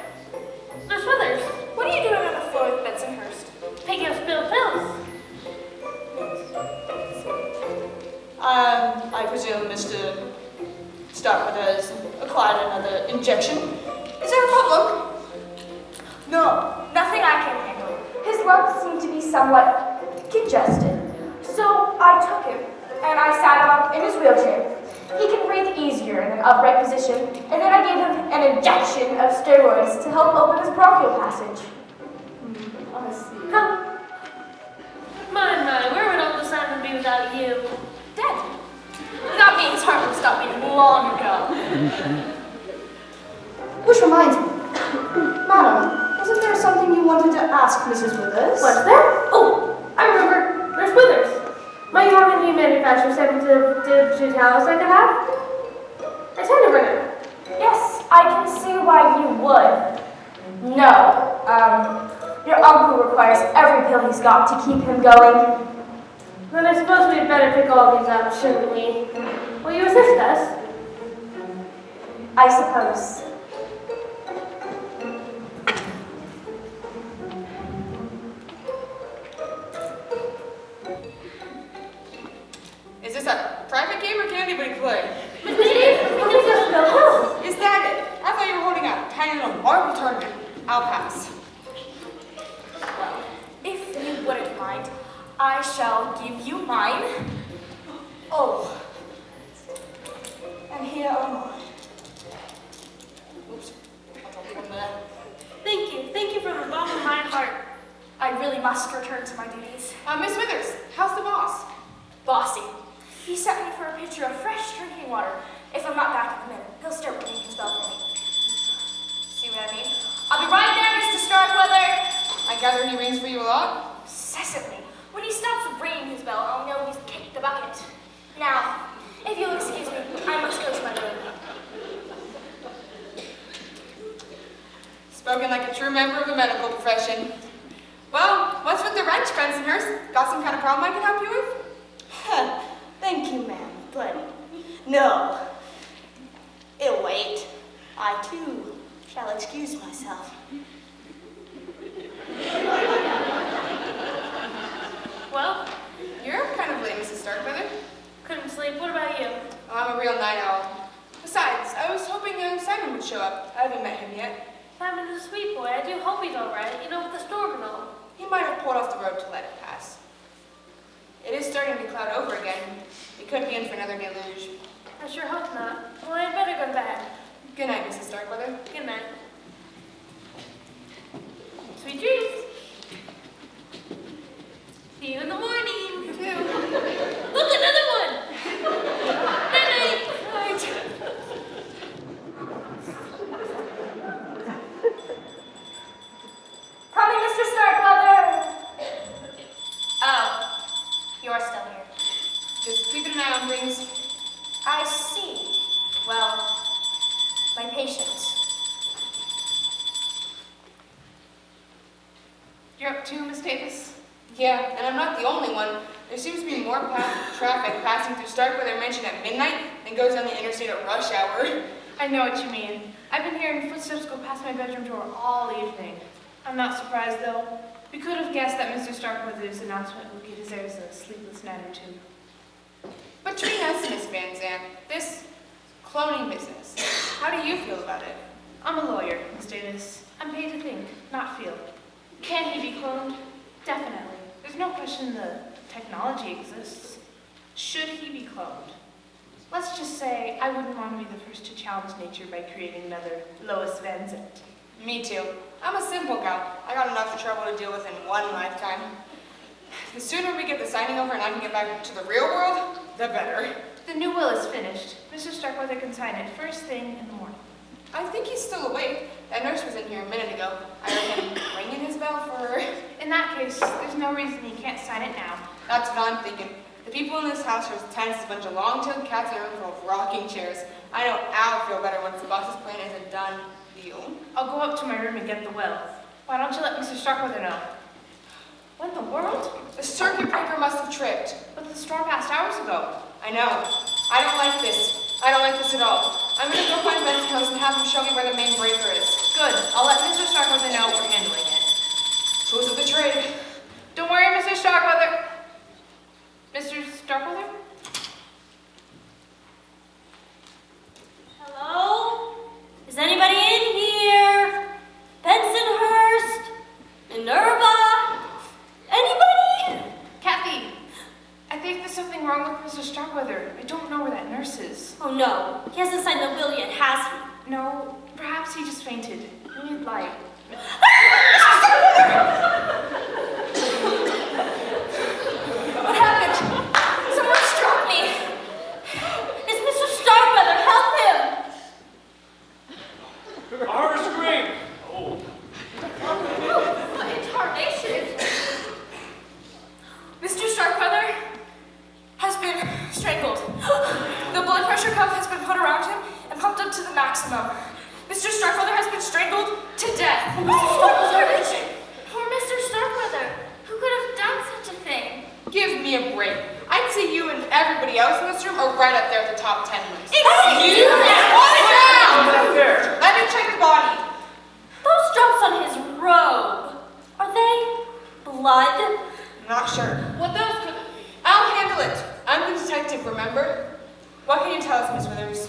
Miss Withers, what are you doing on the floor with Bensonhurst? picking up spilled pills. I presume Mr. Starkweather has acquired another injection. Is there a problem? No, nothing I can handle. His lungs seem to be somewhat congested. So I took him, and I sat him up in his wheelchair. He can breathe easier in an upright position, and then I gave him an injection of steroids to help open his bronchial passage. I see. Huh? My, where would Uncle Simon be without you? Dead. That means heart would stop beating long ago. Which reminds me, Madam, wasn't there something you wanted to ask Mrs. Withers? What's there? Oh, I remember. There's Withers. Might you want me to manufacture samples of digitalis I could have? I tend to bring it. Yes, I can see why you would. No, your uncle requires every pill he's got to keep him going. Then I suppose we'd better pick all these up, shouldn't we? Will you assist us? I suppose. Is this a private game or can anybody play? Mr. Steve, we can just spill pills. Is that it? I thought you were holding a tiny little marble tournament. I'll pass. Well, if you wouldn't mind, I shall give you mine. Oh. And here are mine. Oops. I'll drop one there. Thank you from the bottom of my heart. I really must return to my duties. Miss Withers, how's the boss? Bossy. He sent me for a pitcher of fresh drinking water. If I'm not back in a minute, he'll start ringing his bell for me. See what I mean? I'll be right there, Mr. Starkweather. I gather he rings for you a lot? Incessantly. When he stops ringing his bell, I'll know he's kicked the bucket. Now, if you'll excuse me, I must go to my room. Spoken like a true member of the medical profession. Well, what's with the wrench, Bensonhurst? Got some kind of problem I can help you with? Thank you, ma'am, but No. It'll wait. I, too, shall excuse myself. Well, you're kind of late, Mrs. Starkweather. Couldn't sleep. What about you? I'm a real night owl. Besides, I was hoping young Simon would show up. I haven't met him yet. Simon is a sweet boy. I do hope he's all right. You know, with the storm and all. He might have pulled off the road to let it pass. It is starting to cloud over again. We could be in for another deluge. I sure hope not. Well, I'd better go to bed. Good night, Mrs. Starkweather. Good night. Sweet dreams. See you in the morning. You too. Look, another one. Night night. Coming, Mr. Starkweather! Oh, you're still here. Just keeping an eye on things. I see. Well, my patience. You're up too, Miss Davis? Yeah, and I'm not the only one. There seems to be more traffic passing through Starkweather Mansion at midnight than goes down the interstate at rush hour. I know what you mean. I've been hearing footsteps go past my bedroom door all evening. I'm not surprised, though. We could have guessed that Mr. Starkweather's announcement would give his heirs a sleepless night or two. Between us, Miss Van Zandt, this cloning business, how do you feel about it? I'm a lawyer, Miss Davis. I'm paid to think, not feel. Can he be cloned? Definitely. There's no question the technology exists. Should he be cloned? Let's just say I wouldn't want to be the first to challenge nature by creating another Lois Van Zandt. Me too. I'm a simple gal. I got enough trouble to deal with in one lifetime. The sooner we get the signing over and I can get back to the real world, the better. The new will is finished. Mr. Starkweather can sign it first thing in the morning. I think he's still awake. That nurse was in here a minute ago. I heard him ringing his bell for her. In that case, there's no reason he can't sign it now. That's what I'm thinking. The people in this house are as tense as a bunch of long-tailed cats in a room full of rocking chairs. I know I'll feel better once the boss's plan is a done deal. I'll go up to my room and get the will. Why don't you let Mr. Starkweather know? What in the world? The circuit breaker must have tripped. But the storm passed hours ago. I know. I don't like this. I don't like this at all. I'm gonna go find Ben's house and have him show me where the main breaker is. Good. I'll let Mr. Starkweather know we're handling it. Tools of the trade. Don't worry, Mr. Starkweather. Mr. Starkweather? Hello? Is anybody in here? Bensonhurst? Minerva? Anybody? Kathy, I think there's something wrong with Mr. Starkweather. I don't know where that nurse is. Oh no, he hasn't signed the will yet, has he? No, perhaps he just fainted. We need light. What happened? Someone struck me. It's Mr. Starkweather, help him! I heard a scream. Oh. What in tarnation? Mr. Starkweather has been strangled. The blood pressure cuff has been put around him and pumped up to the maximum. Mr. Starkweather has been strangled to death. Poor Mr. Starkweather. Who could have done such a thing? Give me a break. I'd say you and everybody else in this room are right up there at the top 10 list. Excuse You me. put it down! Not fair. Let me check the body. Those drops on his robe, are they blood? Not sure. What those could... I'll handle it. I'm the detective, remember? What can you tell us, Miss Withers?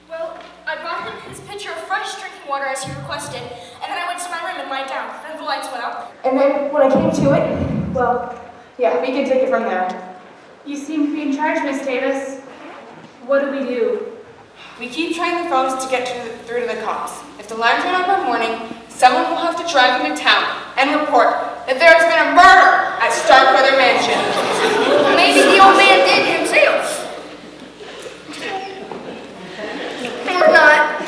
Well, I brought him his pitcher of fresh drinking water as he requested, and then I went to my room and lied down. Then the lights went out. And then when I came to it, well, yeah, we can take it from there. You seem to be in charge, Miss Davis. What do we do? We keep trying the phones to get through to the cops. If the lines run out by morning, someone will have to drive into town and report that there has been a murder at Starkweather Mansion. Maybe the old man did himself. Or not.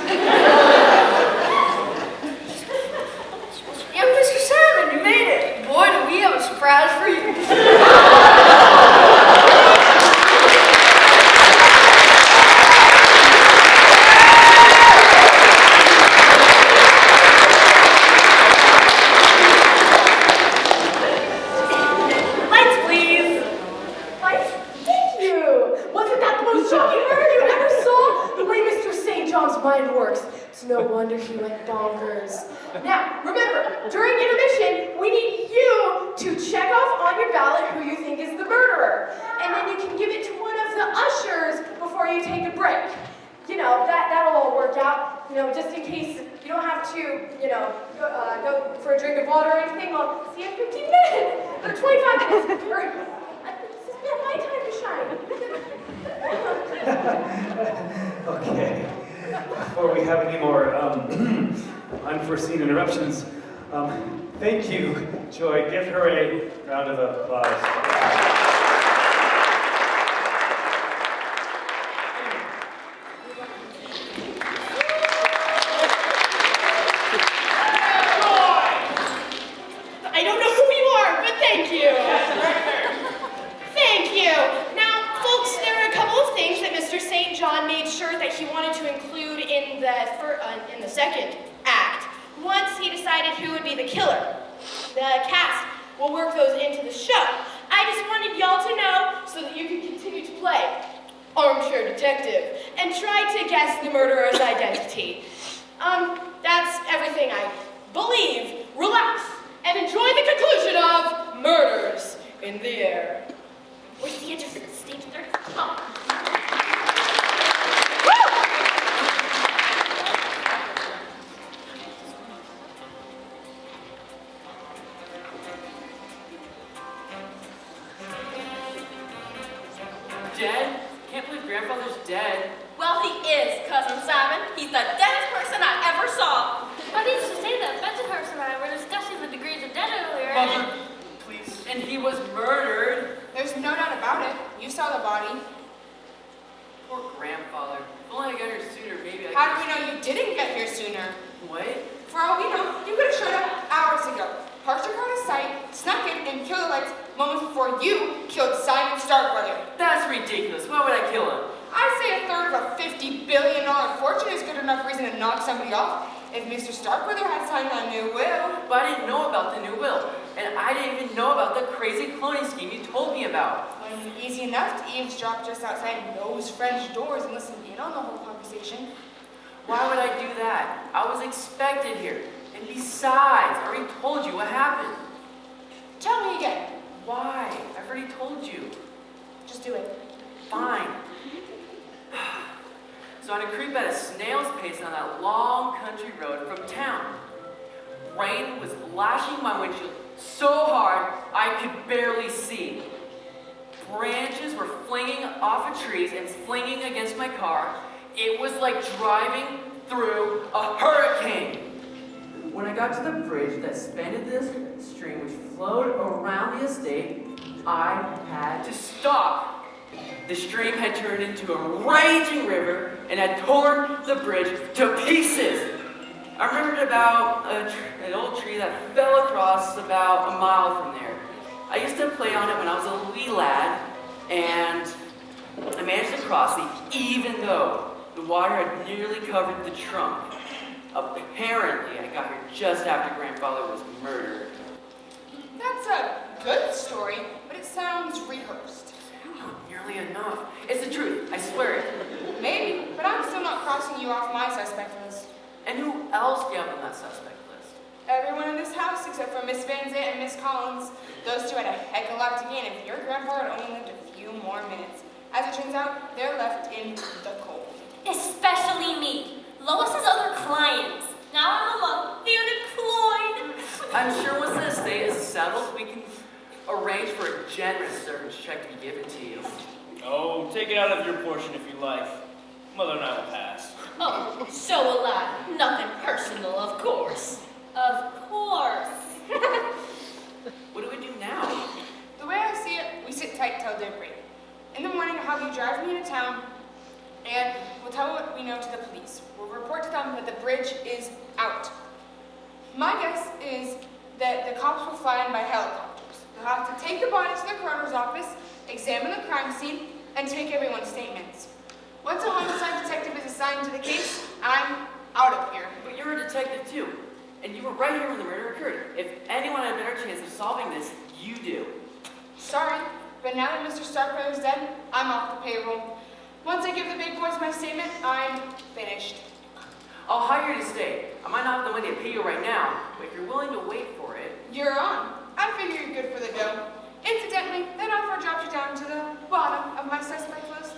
Young Mr. Simon, you made it. Boy, do we have a surprise for you. Lights, please. Thank you. No wonder he went bonkers. Now, remember, during intermission, we need you to check off on your ballot who you think is the murderer. And then you can give it to one of the ushers before you take a break. You know, that'll all work out. You know, just in case you don't have to, you know, go for a drink of water or anything. Well, see you in 15 minutes, or 25 minutes, or this is not my time to shine. Okay. Before we have any more unforeseen interruptions, thank you, Joy. Give her a round of applause. I don't know who you are, but thank you. Thank you. Now, folks, there are a couple of things that Mr. St. John made sure that he wanted to include in the second act. Once he decided who would be the killer, the cast will work those into the show. I just wanted y'all to know so that you can continue to play armchair detective and try to guess the murderer's identity. That's everything, I believe. Relax and enjoy the conclusion of Murders in the Air. Where's the edge of the stage there? Dead? Can't believe grandfather's dead. Well, he is, Cousin Simon. He's the deadest person I ever saw. I need to say that Benjamin and I were discussing the degrees of death earlier. Mother, please. And he was murdered. There's no doubt about it. You saw the body. Poor grandfather. If only I got here sooner, maybe I How do we know you didn't get here sooner? What? For all we know, you could have showed up hours ago, parked your car on site, snuck in, and killed the lights moments before you killed Simon Starkweather. That's ridiculous. Why would I kill him? I'd say a third of a $50 billion fortune is good enough reason to knock somebody off. If Mr. Starkweather had signed a new will. But I didn't know about the new will. And I didn't even know about the crazy cloning scheme you told me about. Well, it's easy enough to eavesdrop just outside those French doors and listen in on the whole conversation. Why would I do that? I was expected here. And besides, I already told you what happened. Tell me again. Why? I've already told you. Just do it. Fine. So I had to creep at a snail's pace on that long country road from town. Rain was lashing my windshield so hard I could barely see. Branches were flinging off of trees and flinging against my car. It was like driving through a hurricane. When I got to the bridge that spanned this stream which flowed around the estate, I had to stop. The stream had turned into a raging river and had torn the bridge to pieces. I remembered about an old tree that fell across about a mile from there. I used to play on it when I was a wee lad, and I managed to cross it even though the water had nearly covered the trunk. Apparently, I got here just after grandfather was murdered. That's a good story, but it sounds rehearsed. Not nearly enough. It's the truth, I swear it. Maybe, but I'm still not crossing you off my suspect list. And who else do you have on that suspect list? Everyone in this house except for Miss Van Zandt and Miss Collins. Those two had a heck of a lot to gain if your grandfather had only lived a few more minutes. As it turns out, they're left in the cold. Especially me. Lois's other clients. Now I'm among the unemployed. I'm sure once the estate is settled, we can arrange for a generous servant's check to be given to you. Oh, take it out of your portion if you like. Mother and I will pass. Oh, so will I. Nothing personal, of course. Of course. What do we do now? The way I see it, we sit tight till daybreak. In the morning, I'll have you drive me into town, and we'll tell what we know to the police. We'll report to them that the bridge is out. My guess is that the cops will fly in by helicopters. They'll have to take the body to the coroner's office, examine the crime scene, and take everyone's statements. Once a homicide detective is assigned to the case, I'm out of here. But you're a detective too, and you were right here when the murder occurred. If anyone had a better chance of solving this, you do. Sorry, but now that Mr. Starkweather's dead, I'm off the payroll. Once I give the big boys my statement, I'm finished. I'll hire you to stay. I might not have the money to pay you right now, but if you're willing to wait for it... You're on. I figure you're good for the dough. Incidentally, that offer dropped you down to the bottom of my suspect list.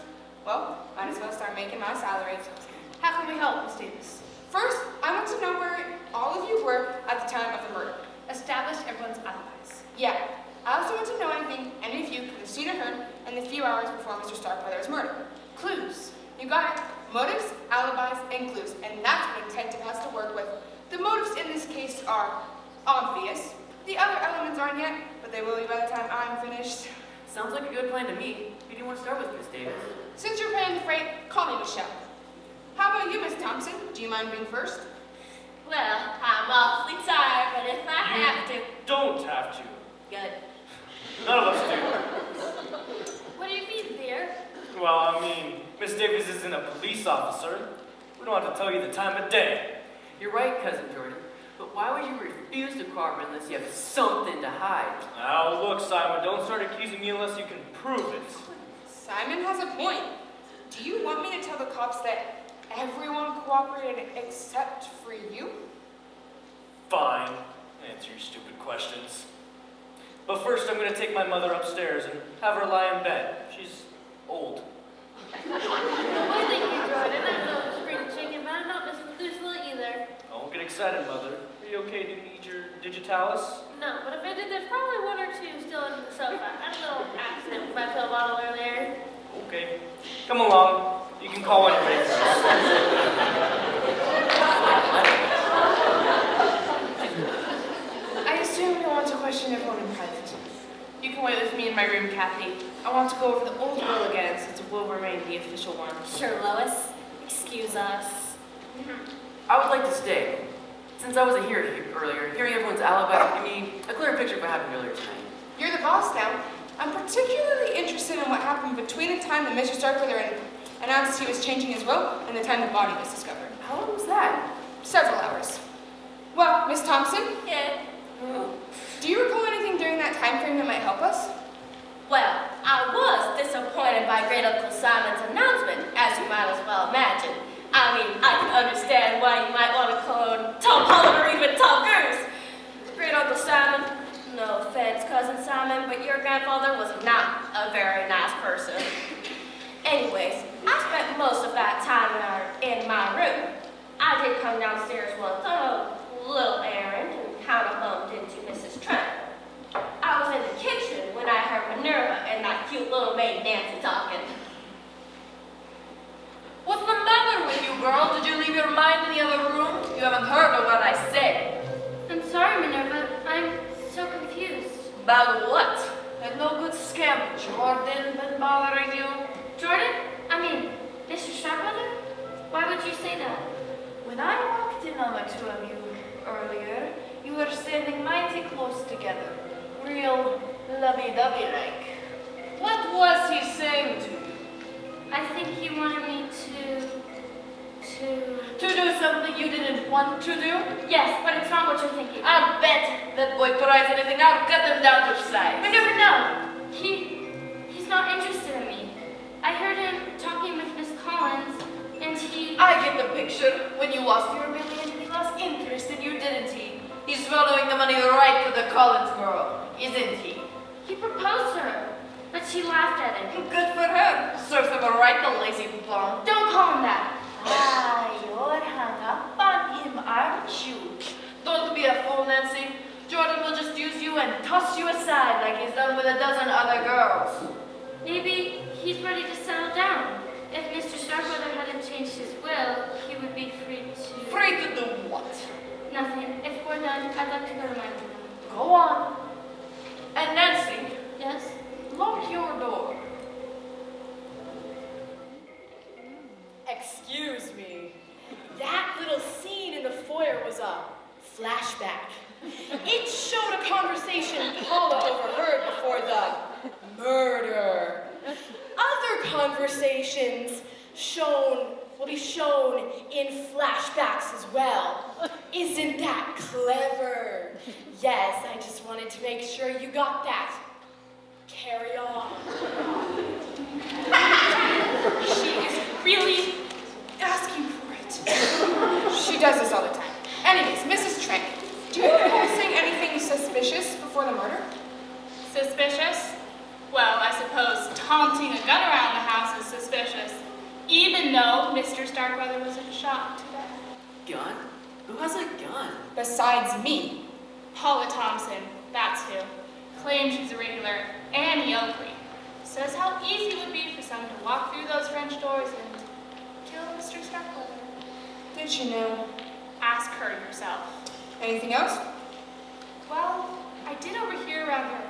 Well, might as well start making my salary. How can we help, Miss Davis? First, I want to know where all of you were at the time of the murder. Establish everyone's alibis. Yeah. I also want to know anything any of you could have seen or heard in the few hours before Mr. Starkweather was murdered. Clues. You got it. Motives, alibis, and clues. And that's what a detective has to work with. The motives in this case are obvious. The other elements aren't yet, but they will be by the time I'm finished. Sounds like a good plan to me. Who do you want to start with, Miss Davis? Since you're paying the freight, call me Michelle. How about you, Miss Thompson? Do you mind being first? Well, I'm awfully tired, but if I have to... Don't have to. Good. None of us do. What do you mean, dear? Well, I mean, Miss Davis isn't a police officer. We don't have to tell you the time of day. You're right, Cousin Jordan. But why would you refuse to cooperate unless you have something to hide? Now, look, Simon, don't start accusing me unless you can prove it. Simon has a point. Do you want me to tell the cops that everyone cooperated except for you? Fine. Answer your stupid questions. But first, I'm going to take my mother upstairs and have her lie in bed. She's old. Why thank you, Jordan? I'm no spring chicken, but I'm not Miss Methuselah either. Don't get excited, Mother. Are you okay? Do you need your digitalis? No, but if I did, there's probably one or two still under the sofa. I had a little accident with my pill bottle earlier. Okay. Come along. You can call when you're ready for us. I assume you want to question everyone in private. You can wait with me in my room, Kathy. I want to go over the old will again since it will remain the official one. Sure, Lois. Excuse us. I would like to stay. Since I wasn't here earlier, hearing everyone's alibis gave me a clearer picture of what happened earlier tonight. You're the boss now. I'm particularly interested in what happened between the time that Mr. Starkweather announced he was changing his will and the time the body was discovered. How long was that? Several hours. Well, Miss Thompson, Yeah. do you recall anything during that time frame that might help us? Well, I was disappointed by Great Uncle Simon's announcement, as you might as well imagine. I mean, I can understand why you might want to clone Tom Holland or even Tom Cruise. Great Uncle Simon, no offense, Cousin Simon, but your grandfather was not a very nice person. Anyways, I spent most of that time in my room. I did come downstairs once on a little errand and kind of bumped into Mrs. Trent. I was in the kitchen when I heard Minerva and that cute little maid Nancy talking. What's the matter with you, girl? Did you leave your mind in the other room? You haven't heard of what I said. I'm sorry, Minerva. I'm so confused. About what? Had no good scamp Jordan been bothering you? Jordan? I mean, Mr. Starkweather? Why would you say that? When I walked in on the two of you earlier, you were standing mighty close together. Real lovey-dovey like. What was he saying to you? I think he wanted me to do something you didn't want to do? Yes, but it's not what you're thinking. I'll bet that boy tries anything, I'll cut him down to size. Minerva, no! He's not interested in me. I heard him talking with Miss Collins, and he... I get the picture. When you lost your million, he lost interest in you, didn't he? He's following the money right to the Collins girl, isn't he? He proposed to her, but she laughed at him. Good for her. Serves him right, the lazy plum. Don't call him that. Ah, you're hung up on him, aren't you? Don't be a fool, Nancy. Jordan will just use you and toss you aside like he's done with a dozen other girls. Maybe he's ready to settle down. If Mr. Starkweather hadn't changed his will, he would be free to... Free to do what? Nothing. If we're done, I'd like to go to my room. Go on. And Nancy, Yes? lock your door. Excuse me. That little scene in the foyer was a flashback. It showed a conversation Paula overheard before the murder. Other conversations will be shown in flashbacks as well. Isn't that clever? Yes, I just wanted to make sure you got that. Carry on. She is really Asking for it. she does this all the time. Anyways, Mrs. Trent, do you recall saying anything suspicious before the murder? Suspicious? Well, I suppose taunting a gun around the house is suspicious, even though Mr. Starkweather was shot to death. Gun? Who has a gun? Besides me. Paula Thompson, that's who. Claims she's a regular Annie Oakley. Says how easy it would be for someone to walk through those French doors and kill Mr. Starkweather. Did she know? Ask her yourself. Anything else? Well, I did overhear a rather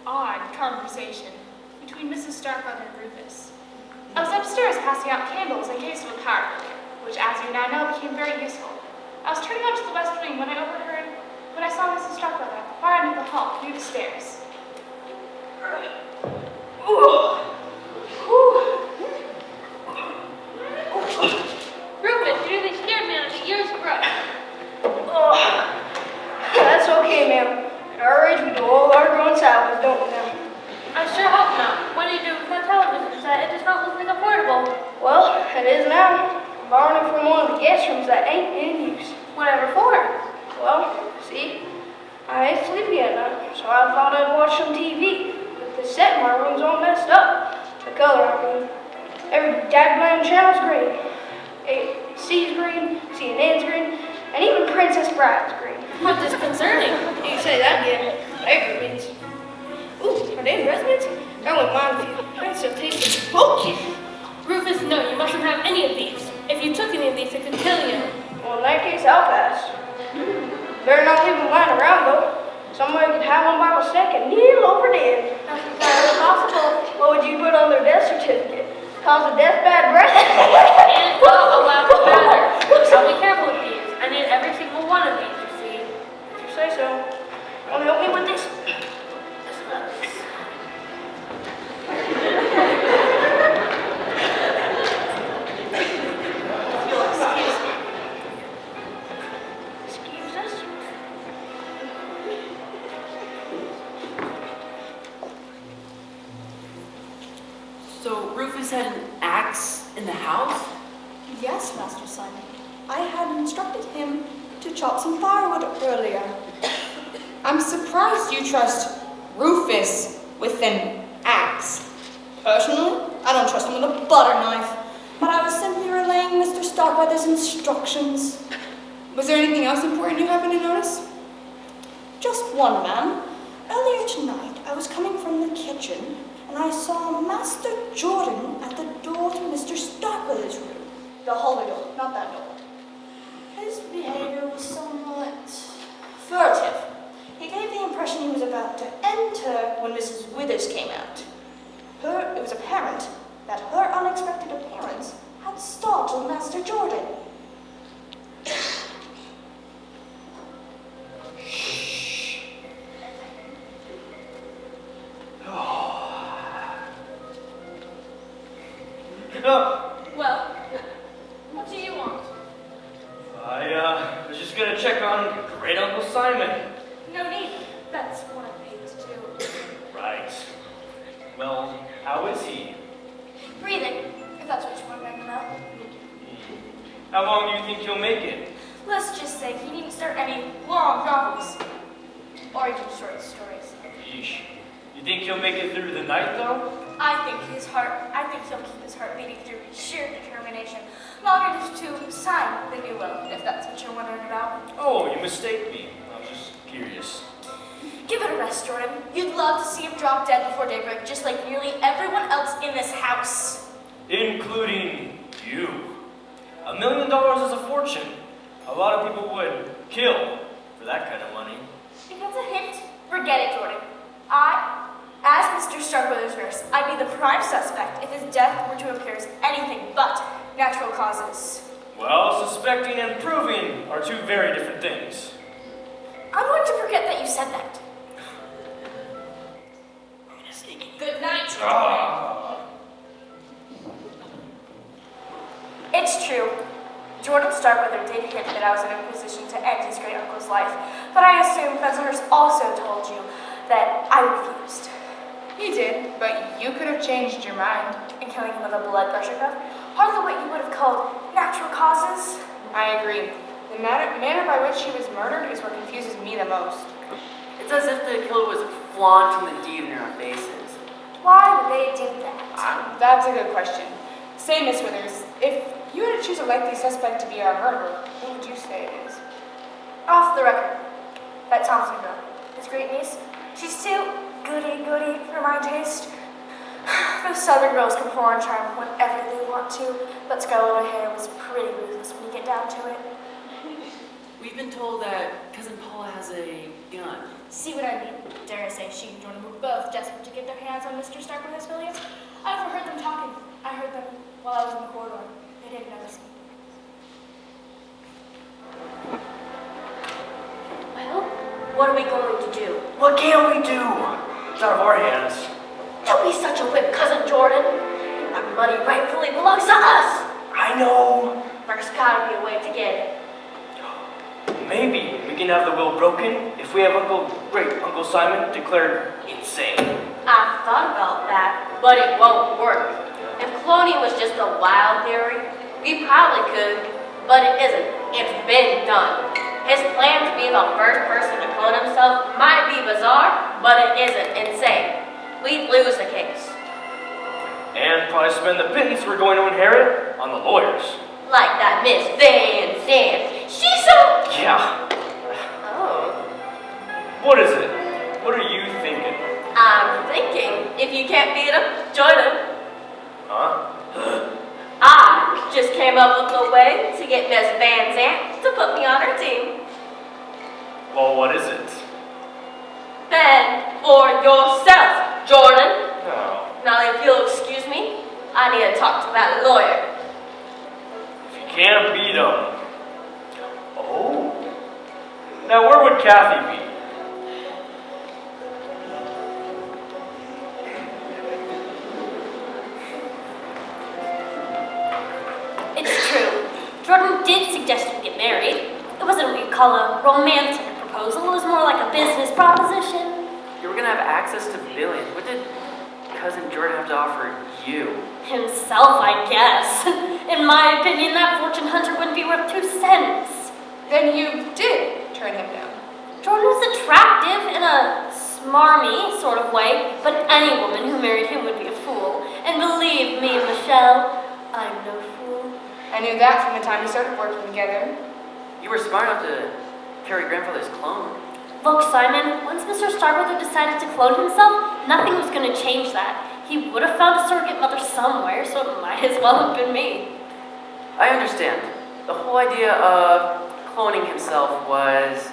odd conversation between Mrs. Starkweather and Rufus. I was upstairs passing out candles in case of a power failure, which, as you now know, became very useful. I was turning out to the west wing when I saw Mrs. Starkweather at the far end of the hall, near the stairs. Rufus, you really scared me out of the ears, bro. That's okay, ma'am. At our age, we do all our growing sideways, don't we now? I sure hope not. What do you do with that television set? It does not look like a portable. Well, it is now. I'm borrowing it from one of the guest rooms that ain't in use. Whatever for? Well, see, I ain't sleepy at night, so I thought I'd watch some TV. But the set in my room's all messed up. The color, I mean. Every daggone channel's green. ABC's green, CNN's green, and even Princess Bride's green. How disconcerting. You say that again. Favorite means. Ooh, are they residents? I wouldn't mind if you. That still tastes smoky. Rufus, no, you mustn't have any of these. If you took any of these, it could kill you. Well, in that case, I'll pass. Better not leave them lying around, though. Somebody could have one by mistake and kneel over dead. That's entirely possible. What would you put on their death certificate? Cause of death, bad breath? And well, a laugh of matter. I'll be careful with these. I need every single one of these, you see. If you say so. Want to help me with this? Excuse us? So Rufus had an axe in the house? Yes, Master Simon. I had instructed him to chop some firewood earlier. I'm surprised you trust Rufus with an axe. Personally, I don't trust him with a butter knife, but I was simply relaying Mr. Starkweather's instructions. Was there anything else important you happened to notice? Just one, ma'am. Earlier tonight, I was coming from the kitchen, and I saw Master Jordan at the door to Mr. Starkweather's room. The hallway door, not that door. His behavior was somewhat furtive. He gave the impression he was about to enter when Mrs. Withers came out. It was apparent that her unexpected appearance had startled Master Jordan. Well, what do you want? I was just gonna check on Great Uncle Simon. No need. That's what I'm paid to do. Right. Well, how is he? Breathing, if that's what you want to know about. How long do you think he'll make it? Let's just say he needn't start any long novels. Or even short stories. Yeesh. You think he'll make it through the night, though? I think he'll keep his heart beating through sheer determination, long enough to sign the new will, if that's what you're wondering about. Oh, you mistake me. I was just curious. Give it a rest, Jordan. You'd love to see him drop dead before daybreak, just like nearly everyone else in this house. Including you. $1 million is a fortune. A lot of people would kill for that kind of money. If that's a hint, forget it, Jordan. As Mr. Starkweather's nurse, I'd be the prime suspect if his death were to appear as anything but natural causes. Well, suspecting and proving are two very different things. I'm going to forget that you said that. Good night. It's true. Jordan Starkweather did hint that I was in a position to end his great uncle's life, but I assume that the nurse also told you that I refused. He did, but you could have changed your mind. And killing him with a blood pressure cuff? Hardly what you would have called natural causes. I agree. The manner by which she was murdered is what confuses me the most. It's as if the killer was flaunting the deed in our faces. Why would they do that? That's a good question. Say, Miss Withers, if you were to choose a likely suspect to be our murderer, who would you say it is? Off the record, that Thompson girl, his great niece, she's too goody for my taste. Those southern girls can pour on charm whenever they want to, but Scarlet Hair was pretty ruthless when you get down to it. We've been told that Cousin Paula has a gun. See what I mean? Dare I say she and Jordan were both desperate to get their hands on Mr. Starkweather's millions? I overheard them talking. I heard them while I was in the corridor. They didn't notice me. Well, what are we going to do? What can we do? It's out of our hands. Don't be such a whip, Cousin Jordan. Our money rightfully belongs to us. I know. There's gotta be a way to get it. Maybe we can have the will broken if we have Great Uncle Simon declared insane. I've thought about that, but it won't work. If cloning was just a wild theory, we probably could, but it isn't. It's been done. His plan to be the first person to clone himself might be bizarre, but it isn't insane. We'd lose the case. And probably spend the pittance we're going to inherit on the lawyers. Like that Miss Van Zandt. She's so... Yeah. Oh. What is it? What are you thinking? I'm thinking, if you can't beat him, join him. Huh? I just came up with a way to get Miss Van Zandt to put me on her team. Well, what is it? Fend for yourself, Jordan. No. Now, if you'll excuse me, I need to talk to that lawyer. If you can't beat him. Oh. Now, where would Kathy be? It's true. Jordan did suggest we get married. It wasn't what you'd call a romantic proposal. It was more like a business proposition. You were gonna have access to billions. What did Cousin Jordan have to offer you? Himself, I guess. In my opinion, that fortune hunter wouldn't be worth 2 cents. Then you did turn him down. Jordan was attractive in a smarmy sort of way, but any woman who married him would be a fool. And believe me, Michelle, I'm no fool. I knew that from the time we started working together. You were smart enough to carry grandfather's clone. Look, Simon, once Mr. Starkweather decided to clone himself, nothing was going to change that. He would have found a surrogate mother somewhere, so it might as well have been me. I understand. The whole idea of cloning himself was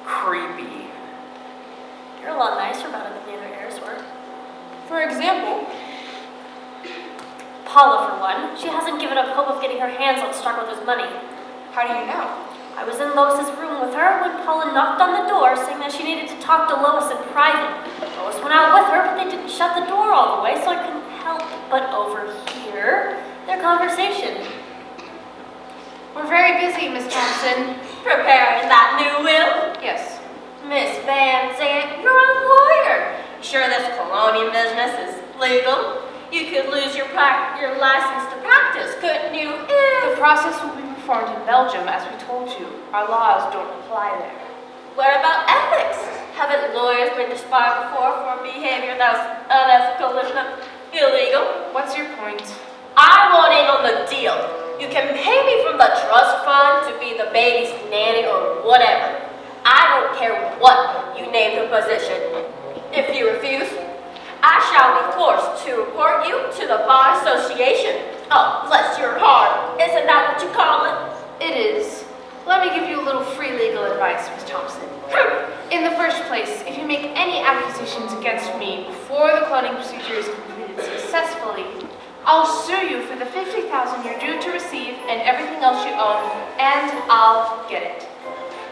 creepy. You're a lot nicer about it than the other heirs were. For example, Paula, for one. She hasn't given up hope of getting her hands on Starkweather's money. how do you know? I was in Lois's room with her when Paula knocked on the door saying that she needed to talk to Lois in private. Lois went out with her, but they didn't shut the door all the way, so I couldn't help but overhear their conversation. We're very busy, Miss Thompson. Preparing that new will? Yes. Miss Van Zandt, you're a lawyer. You sure this cloning business is legal? You could lose your license to practice, couldn't you? The process will be performed in Belgium, as we told you. Our laws don't apply there. What about ethics? Haven't lawyers been disbarred before for behavior that was unethical and illegal? What's your point? I want in on the deal. You can pay me from the trust fund to be the baby's nanny or whatever. I don't care what you name the position. If you refuse, I shall be forced to report you to the Bar Association. Oh, bless your heart. Isn't that what you call it? It is. Let me give you a little free legal advice, Miss Thompson. In the first place, if you make any accusations against me before the cloning procedure is completed successfully, I'll sue you for the $50,000 you're due to receive and everything else you own, and I'll get it.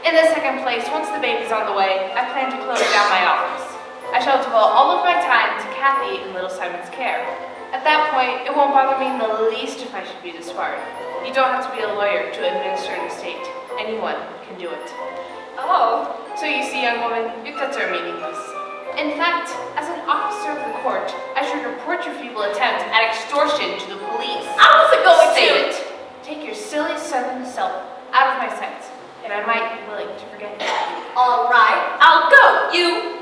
In the second place, once the baby's on the way, I plan to close down my office. I shall devote all of my time to Kathy and little Simon's care. At that point, it won't bother me in the least if I should be disbarred. You don't have to be a lawyer to administer an estate. Anyone can do it. Oh. So you see, young woman, your threats are meaningless. In fact, as an officer of the court, I should report your feeble attempt at extortion to the police. I wasn't going Save to. it. take your silly southern self out of my sight, and I might be willing to forget it. All right, I'll go. You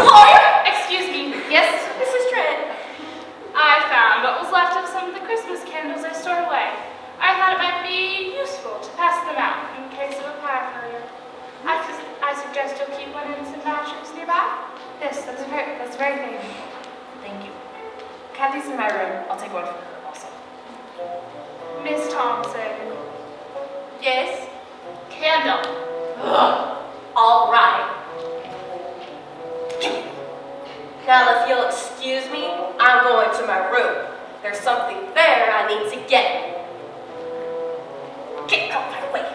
lawyer! Excuse me. Yes, Mrs. Trent. I found what was left of some of the Christmas candles I stored away. I thought it might be useful to pass them out in case of a fire failure. I suggest you'll keep one in some matches nearby. Yes, that's very kind. Thank you. Kathy's in my room. I'll take one for her also. Miss Thompson. Yes? Candle. All right. Now, if you'll excuse me, I'm going to my room. There's something there I need to get. Get out of my way.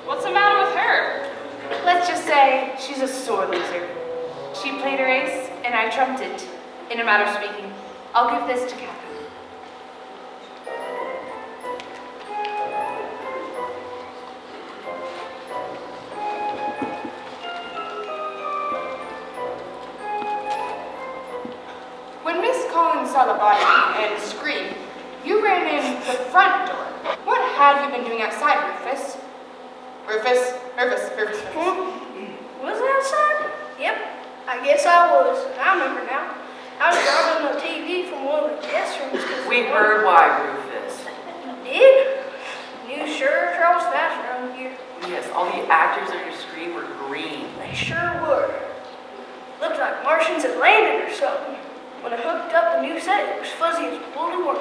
What's the matter with her? Let's just say she's a sore loser. She played her ace, and I trumped it. In a matter of speaking, I'll give this to Kathy. When Miss Collins saw the body and screamed, you ran in the front door. What have you been doing outside, Rufus? Rufus. Was I outside? Yep, I guess I was. I remember now. I was grabbing the TV from one of the guest rooms. We heard why, Rufus. Did? You sure travels fast around here. Yes, all the actors on your screen were green. They sure were. Looked like Martians had landed or something. When I hooked up the new set, it was fuzzy as woolly worm.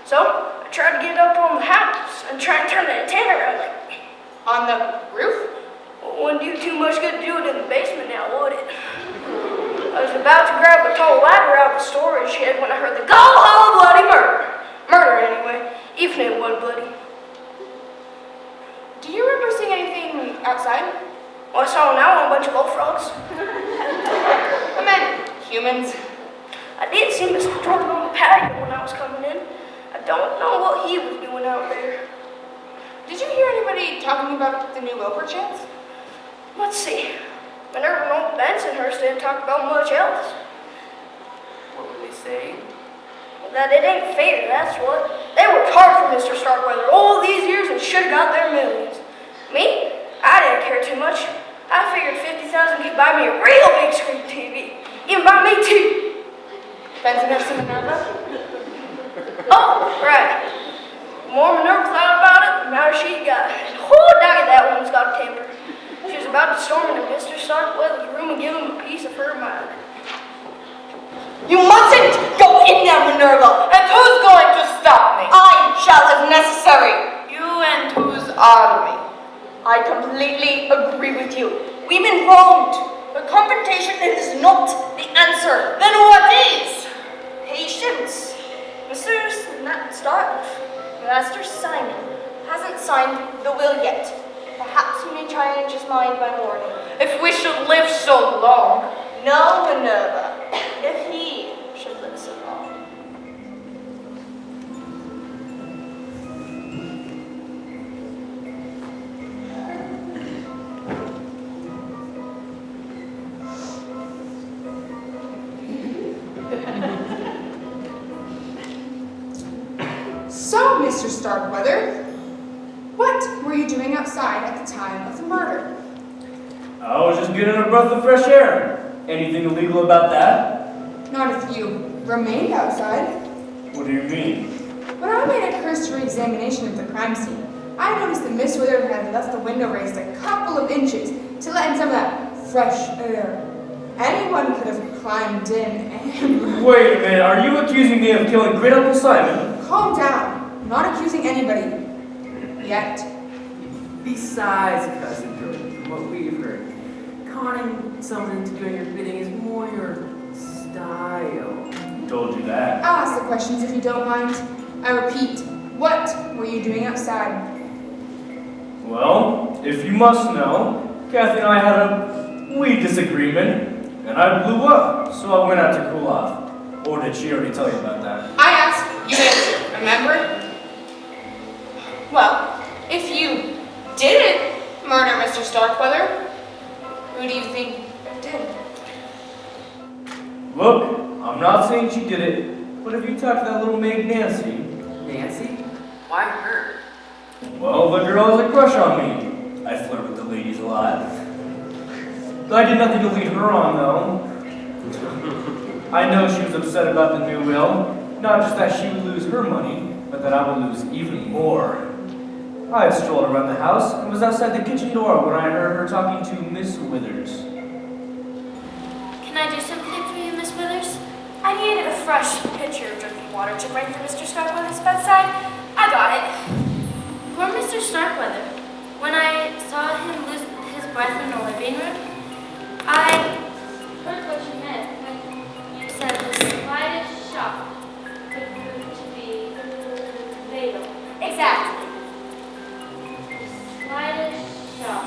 So, I tried to get up on the house and try and turn the antenna around like... On the roof? Well, it wouldn't do too much good to do it in the basement now, would it? I was about to grab a tall ladder out of the storage shed when I heard the go-ho bloody murder. Murder, anyway, even if it wasn't bloody. Do you remember seeing anything outside? Well, I saw now a bunch of bullfrogs. I meant humans. I did see Mr. Jordan on the patio when I was coming in. I don't know what he was doing out there. Did you hear anybody talking about the new will perchance? Let's see. Minerva and old Bensonhurst didn't talk about much else. What were they saying? That it ain't fair, that's what. They worked hard for Mr. Starkweather all these years and should have got their millions. Me? I didn't care too much. I figured 50,000 could buy me a real big screen TV. Even buy me two. Bensonhurst and Minerva? Oh, right. The more Minerva thought about it, the madder she got. And doggy, that woman's got a temper. She was about to storm into Mr. Starkweather's room and give him a piece of her mind. You mustn't go in there, Minerva! And who's going to stop me? I shall if necessary. You and whose army? I completely agree with you. We've been wronged, but confrontation is not the answer. Then what is? Patience. Master Simon hasn't signed the will yet. Perhaps he may change his mind by morning. If we should live so long. No, Minerva. If he should live so long. So, Mr. Starkweather, what were you doing outside at the time of the murder? I was just getting a breath of fresh air. Anything illegal about that? Not if you remained outside. What do you mean? When I made a cursory examination of the crime scene, I noticed that Miss Withers had left the window raised a couple of inches to let in some of that fresh air. Anyone could have climbed in and... Wait a minute, are you accusing me of killing Great Uncle Simon? Calm down. I'm not accusing anybody. Yet. Besides, Cousin Jordan, from what we've heard, conning someone into doing your bidding is more your style. Who told you that? I'll ask the questions if you don't mind. I repeat, what were you doing outside? Well, if you must know, Kathy and I had a wee disagreement, and I blew up, so I went out to cool off. Or did she already tell you about that? I asked, you answered, remember? Well, if you didn't murder Mr. Starkweather, who do you think did? Look, I'm not saying she did it, but if you talk to that little maid Nancy, Nancy? Why her? Well, the girl has a crush on me. I flirt with the ladies a lot. I did nothing to lead her on, though. I know she was upset about the new will. Not just that she would lose her money, but that I would lose even more. I had strolled around the house and was outside the kitchen door when I heard her talking to Miss Withers. Can I do something for you, Miss Withers? I needed a fresh pitcher of drinking water to bring from Mr. Starkweather's bedside. I got it. Poor Mr. Starkweather. When I saw him lose his breath in the living room, I heard what you meant when you said the slightest shock could prove to be fatal. Exactly. Slightest shock.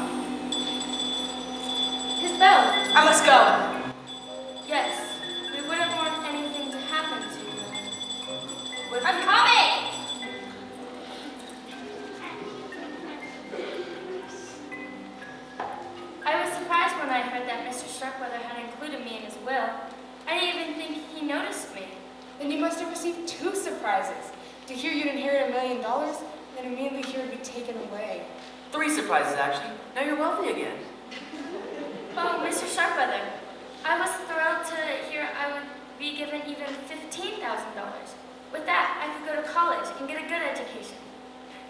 His bell. I must go. Yes, we wouldn't want anything to happen to you. I'm coming! I was surprised when I heard that Mr. Starkweather had included me in his will. I didn't even think he noticed me. Then you must have received 2 surprises. To hear you'd inherit $1 million, then immediately hear it would be taken away. 3 surprises, actually. Now you're wealthy again. Oh, Mr. Starkweather, I was thrilled to hear I would be given even $15,000. With that, I could go to college and get a good education.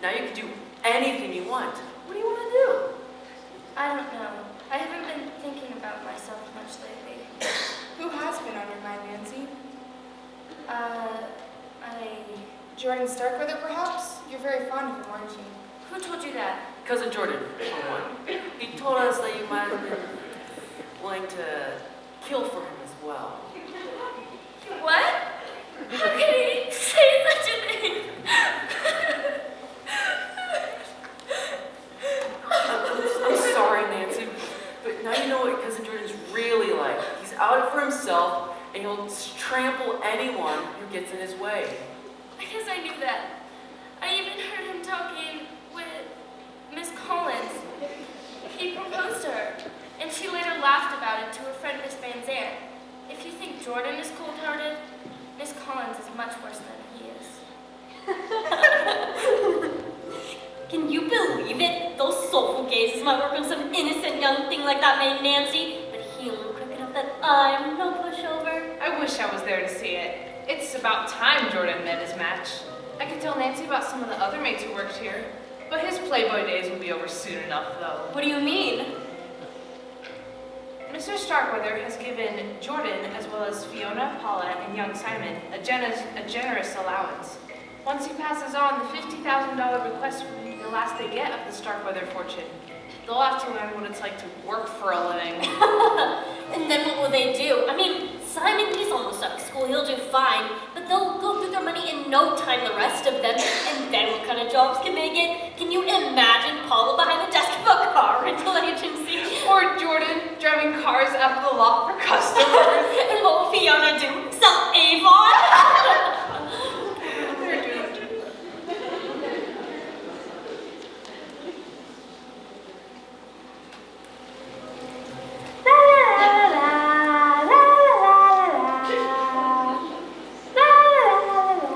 Now you can do anything you want. What do you want to do? I don't know. I haven't been thinking about myself much lately. Who has been on your mind, Nancy? Jordan Starkweather, perhaps? You're very fond of him, aren't you? Who told you that? Cousin Jordan, for one. He told us that you might have been willing to kill for him as well. What? How can he say such a thing? I'm sorry, Nancy, but now you know what Cousin Jordan's really like. He's out for himself, and he'll trample anyone who gets in his way. I guess I knew that. I even heard him talking with Miss Collins. He proposed to her, and she later laughed about it to her friend Miss Van Zandt. If you think Jordan is cold-hearted, Miss Collins is much worse than he is. Can you believe it? Those soulful gazes might work on some innocent young thing like that named Nancy, but he'll look quick enough that I'm no pushover. I wish I was there to see it. It's about time Jordan met his match. I could tell Nancy about some of the other mates who worked here, but his Playboy days will be over soon enough, though. What do you mean? Mr. Starkweather has given Jordan, as well as Fiona, Paula, and young Simon, a generous allowance. Once he passes on, the $50,000 request will be the last they get of the Starkweather fortune. They'll have to learn what it's like to work for a living. And then what will they do? I mean, Simon, he's almost out of school, he'll do fine, but they'll go through their money in no time, the rest of them, and then what kind of jobs can they get? Can you imagine Paula behind the desk of a car rental agency? Or Jordan driving cars up the lot for customers. And what will Fiona do? Sell Avon? They're doomed.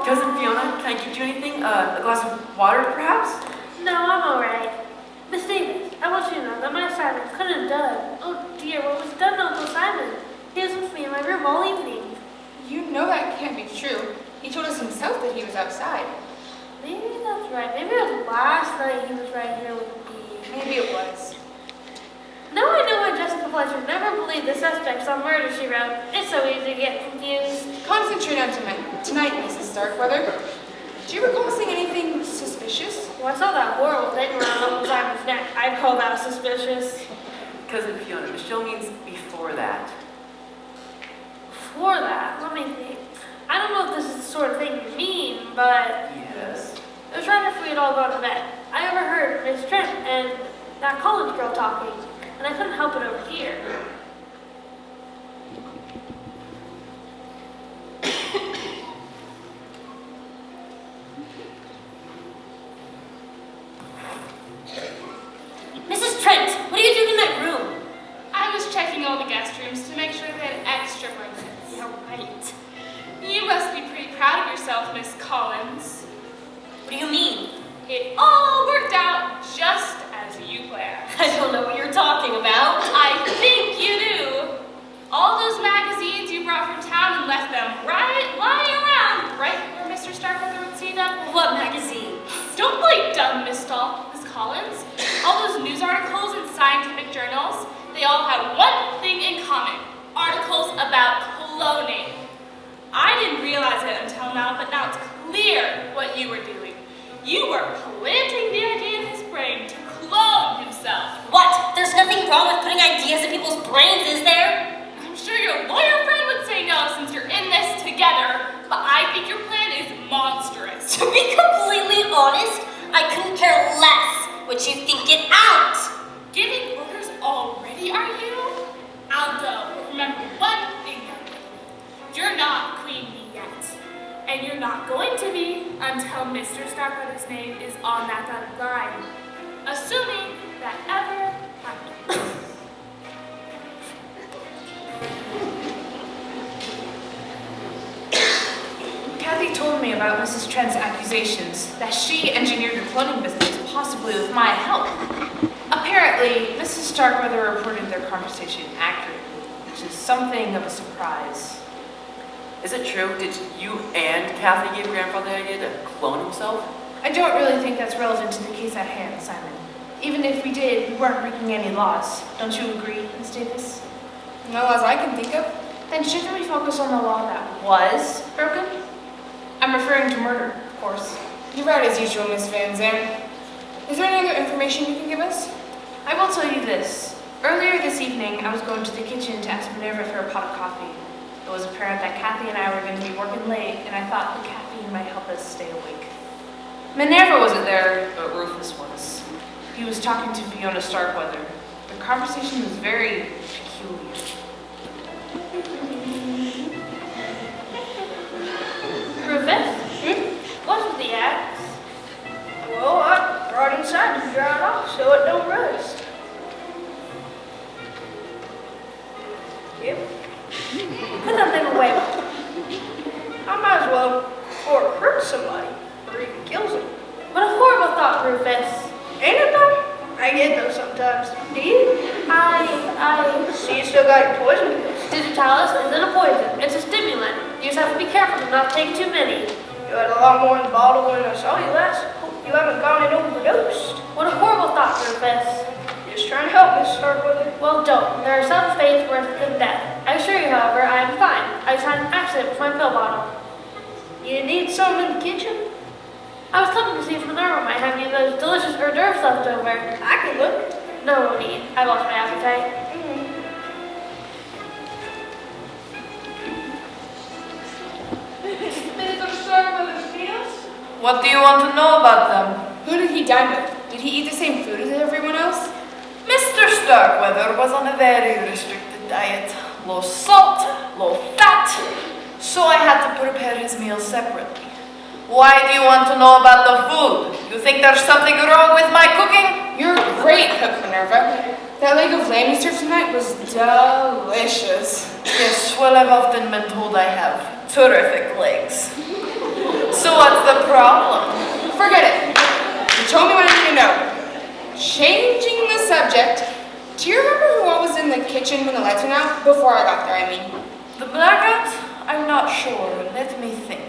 Cousin Fiona, can I get you anything? A glass of water, perhaps? No, I'm alright. Miss Davis, I want you to know that my Simon couldn't have done. Oh dear, what was done to Uncle Simon? He was with me in my room all evening. You know that can't be true. He told us himself that he was outside. Maybe that's right. Maybe it was last night he was right here with me. Maybe it was. Now I know why Jessica Fletcher never believed the suspects on Murder, She Wrote. It's so easy to get confused. Concentrate on tonight, Mrs. Starkweather. Do you recall seeing anything suspicious? Well, I saw that horrible thing around Uncle Simon's neck. I'd call that suspicious. Cousin Fiona, Michelle means before that. Before that, let me think. I don't know if this is the sort of thing you mean, but Yes. it was right after we had all gone to bed. I overheard Miss Trent and that college girl talking, and I couldn't help it overhear. Mrs. Trent, what are you doing in that room? I was checking all the guest rooms to make sure they had extra blankets. You're right. You must be pretty proud of yourself, Miss Collins. What do you mean? It all worked out just as you planned. I don't know what you're talking about. I think you do. All those magazines you brought from town and left them lying around right where Mr. Starkweather would see them. What magazine? Don't play dumb, Miss Collins. All those news articles in scientific journals, they all had one thing in common. Articles about cloning. I didn't realize it until now, but now it's clear what you were doing. You were planting the idea in his brain to clone himself. What? There's nothing wrong with putting ideas in people's brains, is there? I'm sure your lawyer friend would say no since you're in this together, but I think your plan is monstrous. To be completely honest, I couldn't care less what you think it out. Giving orders already, are you? I'll go. Remember one thing, young lady. You're not Queen Bee yet. And you're not going to be until Mr. Starkweather's name is on that dotted line. Assuming that ever happens. Kathy told me about Mrs. Trent's accusations that she engineered the cloning business, possibly with my help. Apparently, Mrs. Starkweather reported their conversation accurately, which is something of a surprise. Is it true? Did you and Kathy give Grandfather the idea to clone himself? I don't really think that's relevant to the case at hand, Simon. Even if we did, we weren't breaking any laws. Don't you agree, Miss Davis? No laws I can think of. Then shouldn't we focus on the law that was broken? I'm referring to murder, of course. You're right as usual, Miss Van Zandt. Is there any other information you can give us? I will tell you this. Earlier this evening, I was going to the kitchen to ask Minerva for a pot of coffee. It was apparent that Kathy and I were going to be working late, and I thought the caffeine might help us stay awake. Minerva wasn't there, but Rufus was. He was talking to Fiona Starkweather. The conversation was very peculiar. Rufus? What's with the axe? Well, I brought it inside to dry it off so it don't rust. Yep. Put that thing away. I might as well, before it hurts somebody, or even kills them. What a horrible thought, Rufus. Ain't it though? I get those sometimes. Do you? I See, you still got your poison pills. Digitalis isn't a poison. It's a stimulant. You just have to be careful to not take too many. You had a lot more in the bottle when I saw you last. Hope you haven't gone and overdosed. What a horrible thought, Rufus. Just trying to help, Miss Starkweather. Well, don't. There are some fates worse than death. I assure you, however, I am fine. I just had an accident with my pill bottle. You need some in the kitchen? I was coming to see if Minerva might have any of those delicious hors d'oeuvres left over. I can look. No need. I lost my appetite. Mr. Starkweather's meals? What do you want to know about them? Who did he dine with? Did he eat the same food as everyone else? Mr. Starkweather was on a very restricted diet. Low salt, low fat. So I had to prepare his meals separately. Why do you want to know about the food? You think there's something wrong with my cooking? You're a great cook, Minerva. That leg of lamb you served tonight was delicious. Yes, well, I've often been told I have terrific legs. So what's the problem? Forget it. You told me what I need to know. Changing the subject, do you remember who all was in the kitchen when the lights went out? Before I got there, I mean. The blackout? I'm not sure. Let me think.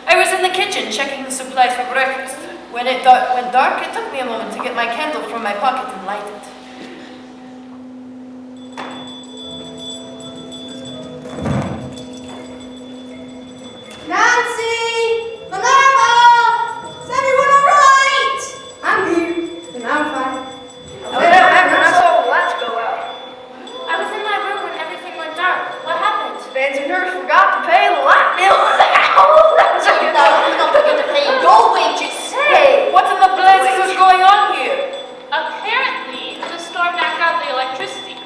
I was in the kitchen checking the supplies for breakfast. When it went dark, it took me a moment to get my candle from my pocket and light it. Nancy! Minerva! Is everyone alright? I'm here, and I'm fine. I saw the lights go out. I was in my room when everything went dark. What happened? Fancy nurse forgot to pay the light bill. You're not forget to pay your wages. Hey! What in the blazes is going on here? Apparently, the storm knocked out the electricity.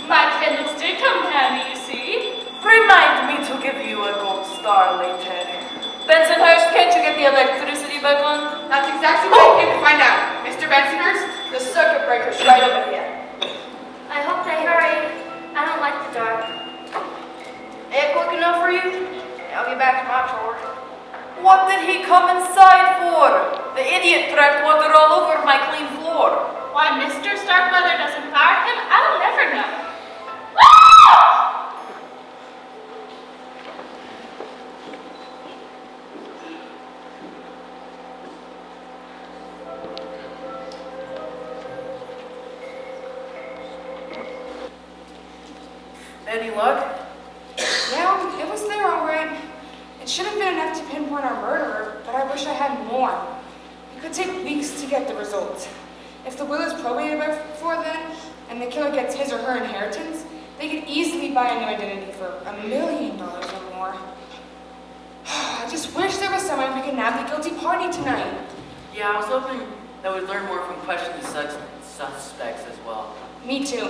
My candles did come handy, you see. Remind me to give you a gold star later. Bensonhurst, can't you get the electricity back on? That's exactly what I came to find out. Mr. Bensonhurst? The circuit breaker's right over here. I hope they hurry. I don't like the dark. Ain't quick enough for you? I'll get back to my chore. What did he come inside idiot tracked water all over my clean floor. Why Mr. Starkweather doesn't fire him, I'll never know. Any luck? Yeah, it was there all right. It should have been enough to pinpoint our murderer, but I wish I had more. It could take weeks to get the results. If the will is probated before then, and the killer gets his or her inheritance, they could easily buy a new identity for $1 million or more. I just wish there was someone we could nab the guilty party tonight. Yeah, I was hoping that we'd learn more from questioning the suspects as well. Me too.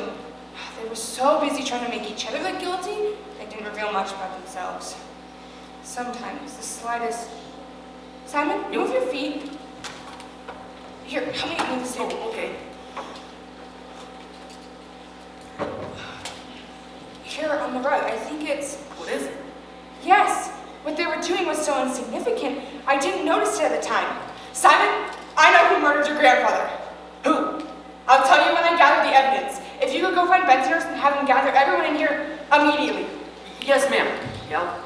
They were so busy trying to make each other look guilty, they didn't reveal much about themselves. Sometimes the slightest... Simon, move your feet. Here, help me move this table. Oh, okay. Here on the rug, I think it's... What is it? Yes, what they were doing was so insignificant, I didn't notice it at the time. Simon, I know who murdered your grandfather. Who? I'll tell you when I gather the evidence. If you could go find Bensoners and have them gather everyone in here immediately. Yes, ma'am. Yeah.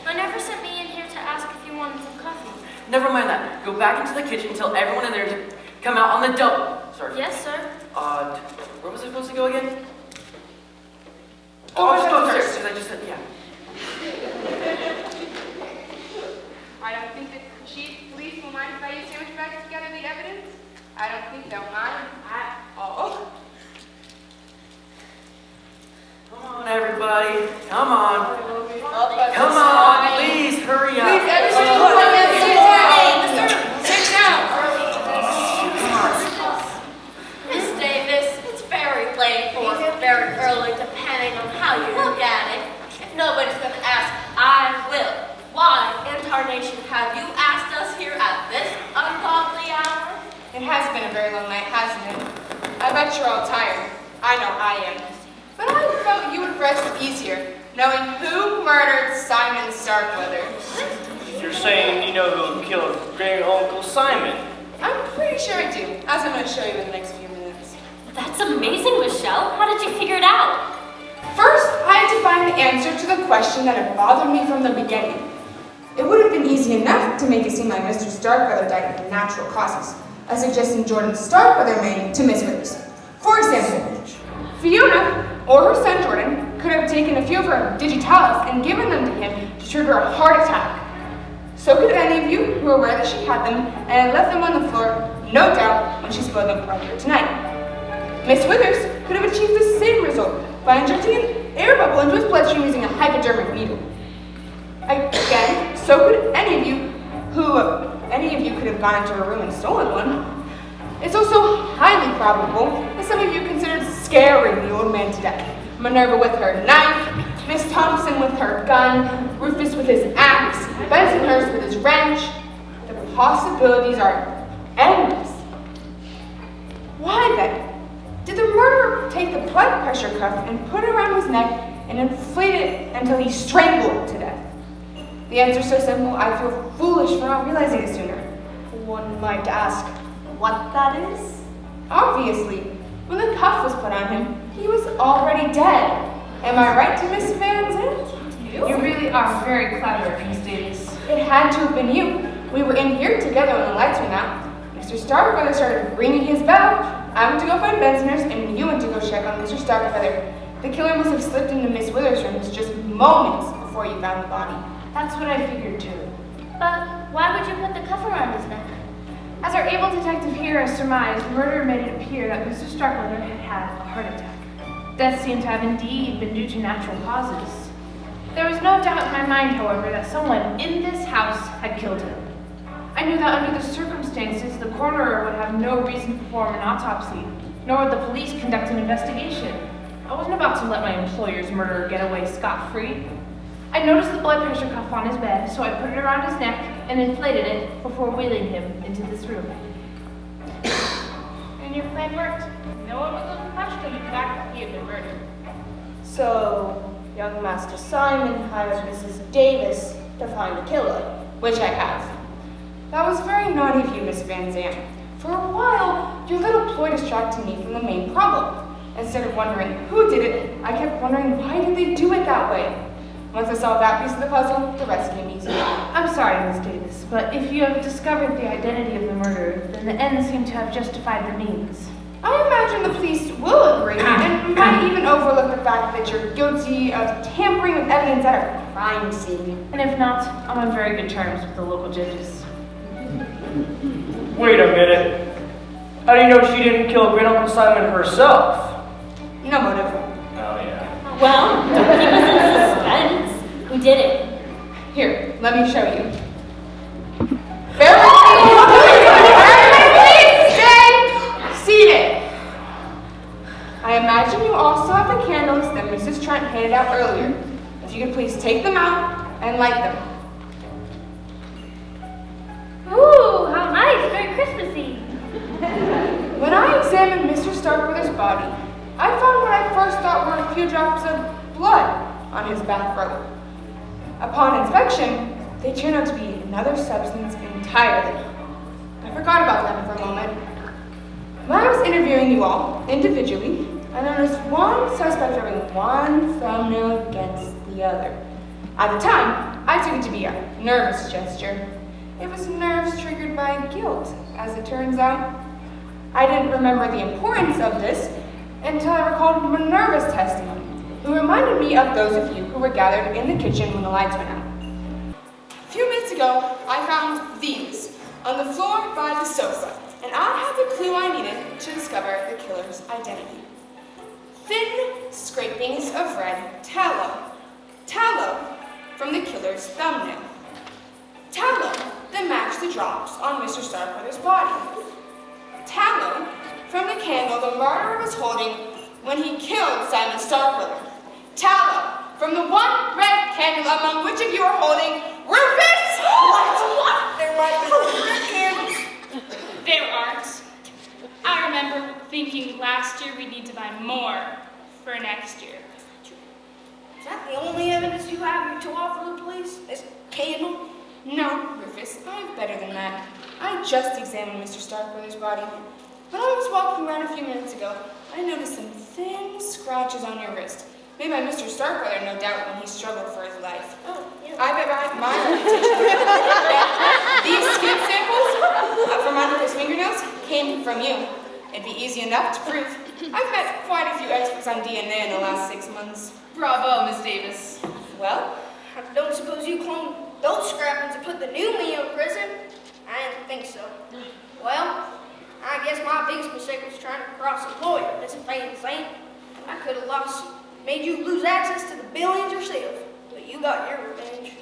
I never sent me in here to ask if you wanted some coffee. Never mind that. Go back into the kitchen and tell everyone in there to come out on the double. Sorry. Yes, sir. Where was I supposed to go again? Go I'll just go upstairs. upstairs, because I just said, yeah. I don't think that Chief Police will mind if I use sandwich bags to gather the evidence. I don't think they'll mind at all. Come on, everybody. Come on. Come on, please, hurry up. Please, everybody, sit down. Miss Davis, it's very late or very early, depending on how you look at it. If nobody's going to ask, I will. Why in tarnation have you asked us here at this ungodly hour? It has been a very long night, hasn't it? I bet you're all tired. I know I am. But I felt you would rest easier, knowing who murdered Simon Starkweather. You're saying you know who killed Great Uncle Simon? I'm pretty sure I do, as I'm going to show you in the next few minutes. That's amazing, Michelle. How did you figure it out? First, I had to find the answer to the question that had bothered me from the beginning. It would have been easy enough to make it seem like Mr. Starkweather died of natural causes, a suggestion Jordan Starkweather made to Miss Withers. For example, Fiona or her son Jordan could have taken a few of her digitalis and given them to him to trigger a heart attack. So could any of you who were aware that she had them and had left them on the floor, no doubt, when she spilled them earlier tonight. Miss Withers could have achieved the same result by injecting an air bubble into his bloodstream using a hypodermic needle. Again, so could any of you could have gone into her room and stolen one. It's also highly probable that some of you considered scaring the old man to death. Minerva with her knife, Miss Thompson with her gun, Rufus with his axe, Bensonhurst with his wrench. The possibilities are endless. Why then did the murderer take the blood pressure cuff and put it around his neck and inflate it until he strangled to death? The answer is so simple, I feel foolish for not realizing it sooner. One might ask what that is. Obviously, when the cuff was put on him, he was already dead. Am I right to Miss Van Zandt? You really are very clever, Miss Davis. It had to have been you. We were in here together when the lights went out. Mr. Starkweather started ringing his bell. I went to go find Bensoners, and you went to go check on Mr. Starkweather. The killer must have slipped into Miss Withers' room just moments before you found the body. That's what I figured too. But why would you put the cuff around his neck? As our able detective here has surmised, murder made it appear that Mr. Starkweather had had a heart attack. Death seemed to have indeed been due to natural causes. There was no doubt in my mind, however, that someone in this house had killed him. I knew that under the circumstances, the coroner would have no reason to perform an autopsy, nor would the police conduct an investigation. I wasn't about to let my employer's murderer get away scot-free. I noticed the blood pressure cuff on his bed, so I put it around his neck and inflated it before wheeling him into this room. And your plan worked. No one was going to question the fact that he had been murdered. So, young Master Simon hired Mrs. Davis to find the killer. Which I have. That was very naughty of you, Miss Van Zandt. For a while, your little ploy distracted me from the main problem. Instead of wondering who did it, I kept wondering why did they do it that way. Once I solved that piece of the puzzle, the rest came easy. I'm sorry, Miss Davis, but if you have discovered the identity of the murderer, then the ends seem to have justified the means. I imagine the police will agree and might even overlook the fact that you're guilty of tampering with evidence at a crime scene. And if not, I'm on very good terms with the local judges. Wait a minute. How do you know she didn't kill Great Uncle Simon herself? No motive. Oh, yeah. Well, don't keep us in suspense. Who did it? Here, let me show you. Everybody, stay seated. I imagine you also have the candles that Mrs. Trent handed out earlier. If you could please take them out and light them. Ooh, how nice. Very Christmassy. When I examined Mr. Starkweather's body, I found what I first thought were a few drops of blood on his bathrobe. Upon inspection, they turned out to be another substance entirely. I forgot about them for a moment. When I was interviewing you all individually, I noticed one suspect rubbing one thumbnail against the other. At the time, I took it to be a nervous gesture. It was nerves triggered by guilt, as it turns out. I didn't remember the importance of this until I recalled Minerva's testimony, who reminded me of those of you who were gathered in the kitchen when the lights went out. A few minutes ago, I found these on the floor by the sofa, and I had the clue I needed to discover the killer's identity. Thin scrapings of red tallow. Tallow from the killer's thumbnail. Tallow that matched the drops on Mr. Starkweather's body. Tallow from the candle the murderer was holding when he killed Simon Starkweather. Tallow from the one red candle among which of you are holding Rufus! What? There might be red candles. There aren't. I remember thinking last year we'd need to buy more for next year. Is that the only evidence you have to offer the police? This candle? No, Rufus, I have better than that. I just examined Mr. Starkweather's body. When I was walking around a few minutes ago, I noticed some thin scratches on your wrist, made by Mr. Starkweather, no doubt, when he struggled for his life. Oh, yeah. I bet my reputation these skin samples from under his fingernails came from you. It'd be easy enough to prove. I've met quite a few experts on DNA in the last 6 months. Bravo, Miss Davis. Well, I don't suppose you cloned those scrappings and put the new me in prison? I didn't think so. Well, I guess my biggest mistake was trying to cross a lawyer, Miss Van Zandt. I could have made you lose access to the billions yourself, but you got your revenge.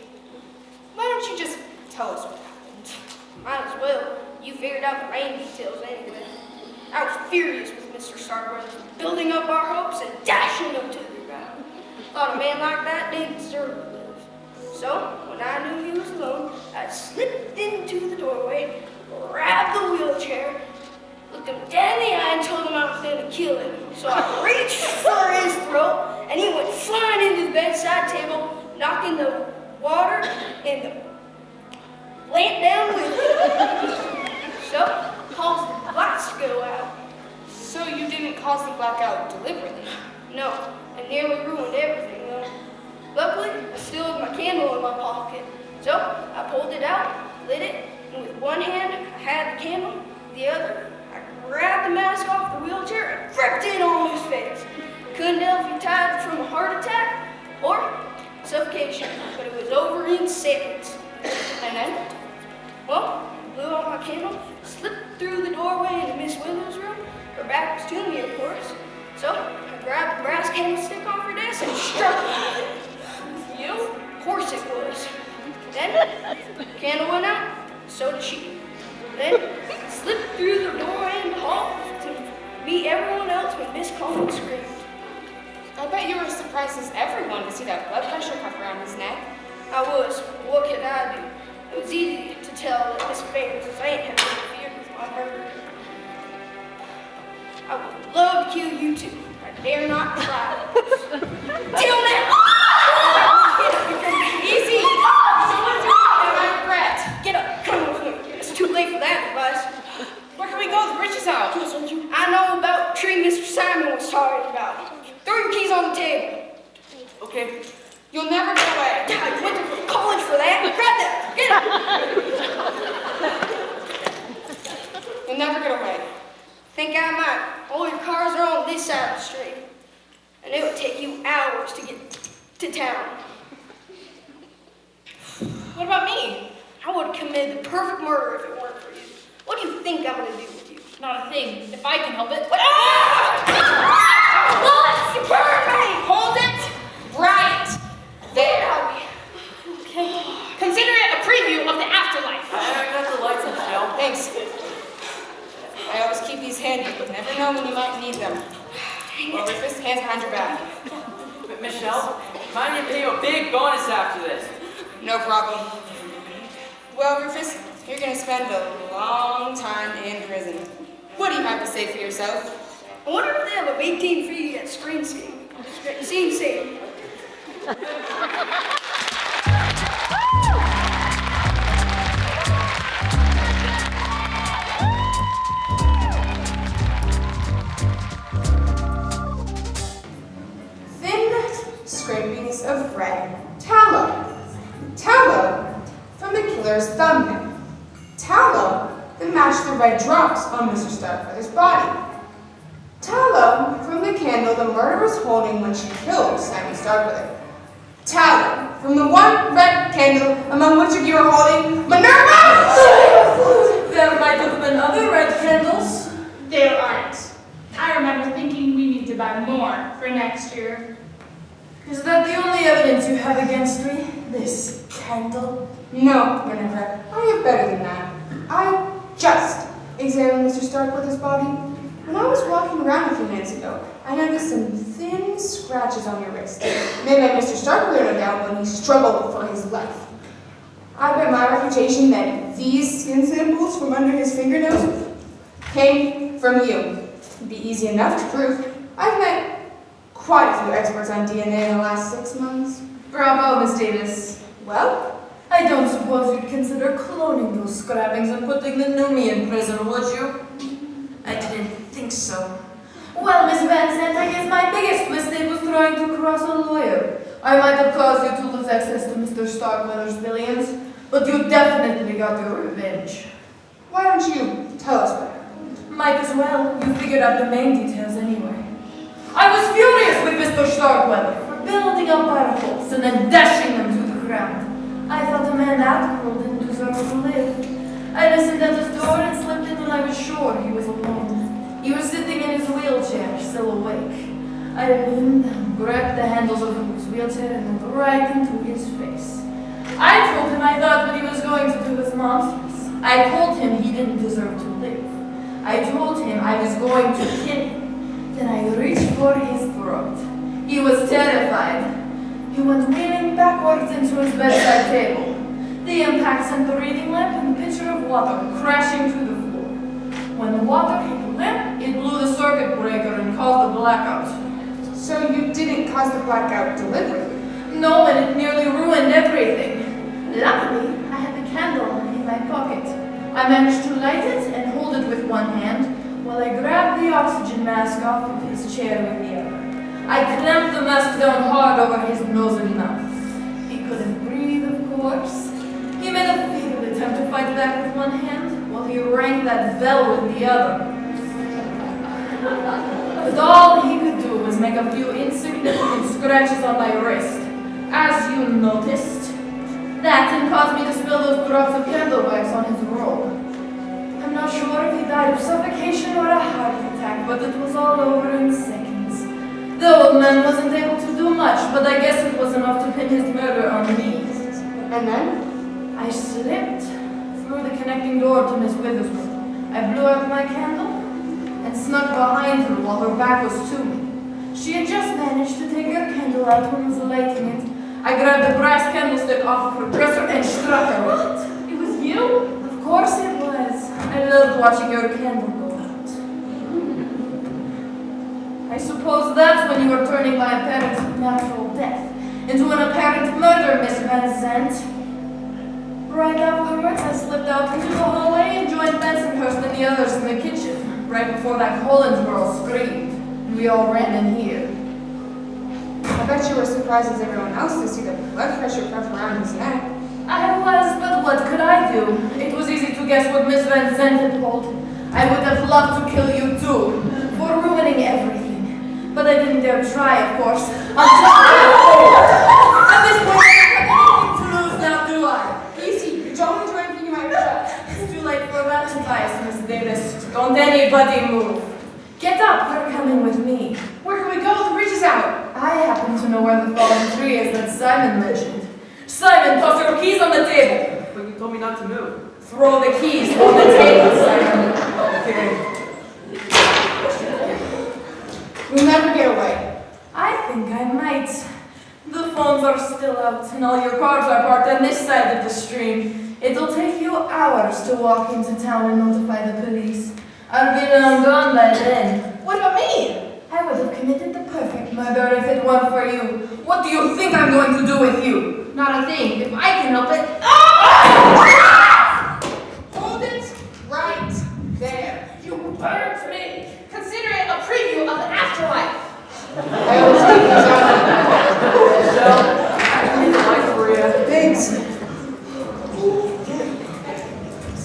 why don't you just tell us what happened? Might as well. You figured out the main details anyway. I was furious with Mr. Starkweather, building up our hopes and dashing them to the ground. Thought a man like that didn't deserve to live. So, when I knew he was alone, I slipped into the doorway, grabbed the wheelchair, looked him dead in the eye and told him I was going to kill him. So I reached for his throat, and he went flying into the bedside table, knocking the water and the lamp down with it. So, caused the lights to go out. So you didn't cause the blackout deliberately? No, it nearly ruined everything though. Luckily, I still had my candle in my pocket. So, I pulled it out, lit it, and with one hand I had the candle, the other I grabbed the mask off the wheelchair and ripped it on his face. Couldn't tell if he died from a heart attack or suffocation, but it was over in seconds. And then, well, blew out my candle, slipped through the doorway into Miss Williams' room. Her back was to me, of course. So, I grabbed the brass candlestick off her desk and struck her. You? Of course it was. Then, the candle went out, so did she. Then, slipped through the doorway in the hall to meet everyone else when Miss Coleman screamed. I bet you were as surprised as everyone to see that blood pressure cuff around his neck. I was. What could I do? It was easy to tell that Miss Van Zandt had interfered with my murder. I would love to kill you too. I dare not try. Till now! Easy! Someone's wrong, and I regret. Get up, come with me. talking about. Throw your keys on the table. Okay. You'll never get away. Yeah, you went to college for that. Grab that. Get it. You'll never get away. Think I might. All your cars are on this side of the street. And it would take you hours to get to town. What about me? I would have committed the perfect murder if it weren't for you. What do you think I'm going to do with you? Not a thing, if I can help it. What? You burned me! Hold it right there. Okay. Consider it a preview of the afterlife. I got the lights on, Michelle. Thanks. I always keep these handy. You never know when you might need them. Well, Rufus, hands behind your back. But Michelle, mind you pay you a big bonus after this. No problem. Well, Rufus, you're going to spend a long time in prison. What do you have to say for yourself? I wonder if they have a big team for you at screen scene. Scene. Thin scrapings of red tallow. Tallow from the killer's thumbnail. Tallow that matched the red drops on Mr. Starkweather's body. Tallow from the candle the murderer was holding when she killed Sammy Starkweather. Tallow from the one red candle among which of you are holding Minerva! There might have been other red candles. There aren't. I remember thinking we need to buy more for next year. Is that the only evidence you have against me? This candle? No, Minerva. I have better than that. I just examined Mr. Starkweather's body. When I was walking around a few minutes ago, I noticed some thin scratches on your wrist. Made by Mr. Starkweather, no doubt, when he struggled for his life. I bet my reputation that these skin samples from under his fingernails came from you. It'd be easy enough to prove. I've met quite a few experts on DNA in the last 6 months. Bravo, Miss Davis. Well? I don't suppose you'd consider cloning those scrappings and putting the new me in prison, would you? I didn't think so. Well, Miss Van Sant, I guess my biggest mistake was trying to cross a lawyer. I might have caused you to lose access to Mr. Starkweather's billions, but you definitely got your revenge. Why don't you tell us what happened? Might as well. You figured out the main details anyway. I was furious with Mr. Starkweather for building up particles and then dashing them to the ground. I thought a man that cruel didn't deserve to live. I listened at his door and slipped in when I was sure he was alone. He was sitting in his wheelchair, still awake. I leaned down, grabbed the handles of his wheelchair, and went right into his face. I told him I thought what he was going to do was monstrous. I told him he didn't deserve to live. I told him I was going to kill him. Then I reached for his throat. He was terrified. He went wheeling backwards into his bedside table. The impact sent the reading lamp and the pitcher of water crashing to the floor. When the water hit the lamp, it blew the circuit breaker and caused a blackout. So you didn't cause the blackout deliberately? No, and it nearly ruined everything. Luckily, I had the candle in my pocket. I managed to light it and hold it with one hand, while I grabbed the oxygen mask off of his chair with the other. I clamped the mask down hard over his nose and mouth. He couldn't breathe, of course. He made a feeble attempt to fight back with one hand, while he rang that bell with the other. But all he could do was make a few insignificant scratches on my wrist, as you noticed. That and caused me to spill those drops of candle wax on his robe. I'm not sure if he died of suffocation or a heart attack, but it was all over in seconds. The old man wasn't able to do much, but I guess it was enough to pin his murder on me. And then? I slipped through the connecting door to Miss Withers' room. I blew out my candle and snuck behind her while her back was to me. She had just managed to take her candle out when I was lighting it. I grabbed the brass candlestick off of her dresser and struck her with it. It was you? Of course it was. I loved watching your candle go out. I suppose that's when you were turning my apparent natural death into an apparent murder, Miss Van Sant. Right afterwards, I slipped out into the hallway and joined Bensonhurst and the others in the kitchen, right before that Collins girl screamed. We all ran in here. I bet you were surprised as everyone else to see the blood pressure cuff around his neck. I was, but what could I do? It was easy to guess what Miss Van Zandt had pulled. I would have loved to kill you too, for ruining everything. But I didn't dare try, of course. At this point, I don't have anything to lose now, do I? Easy, don't do anything you might regret. It's too late for that advice, Miss Davis. Don't anybody move. Get up, you're coming with me. Where can we go? The bridge is out. I happen to know where the fallen tree is that Simon mentioned. Simon, toss your keys on the table. But you told me not to move. Throw the keys on the table, Simon. Okay. We'll never get away. I think I might. The phones are still out, and all your cars are parked on this side of the stream. It'll take you hours to walk into town and notify the police. I'll be long gone by then. What about me? I would have committed the perfect murder if it weren't for you. What do you think I'm going to do with you? Not a thing. If I can help it. Hold it right there. You hurt me. Consider it a preview of the afterlife. I always take these out. So, I can make a life for you. Thanks.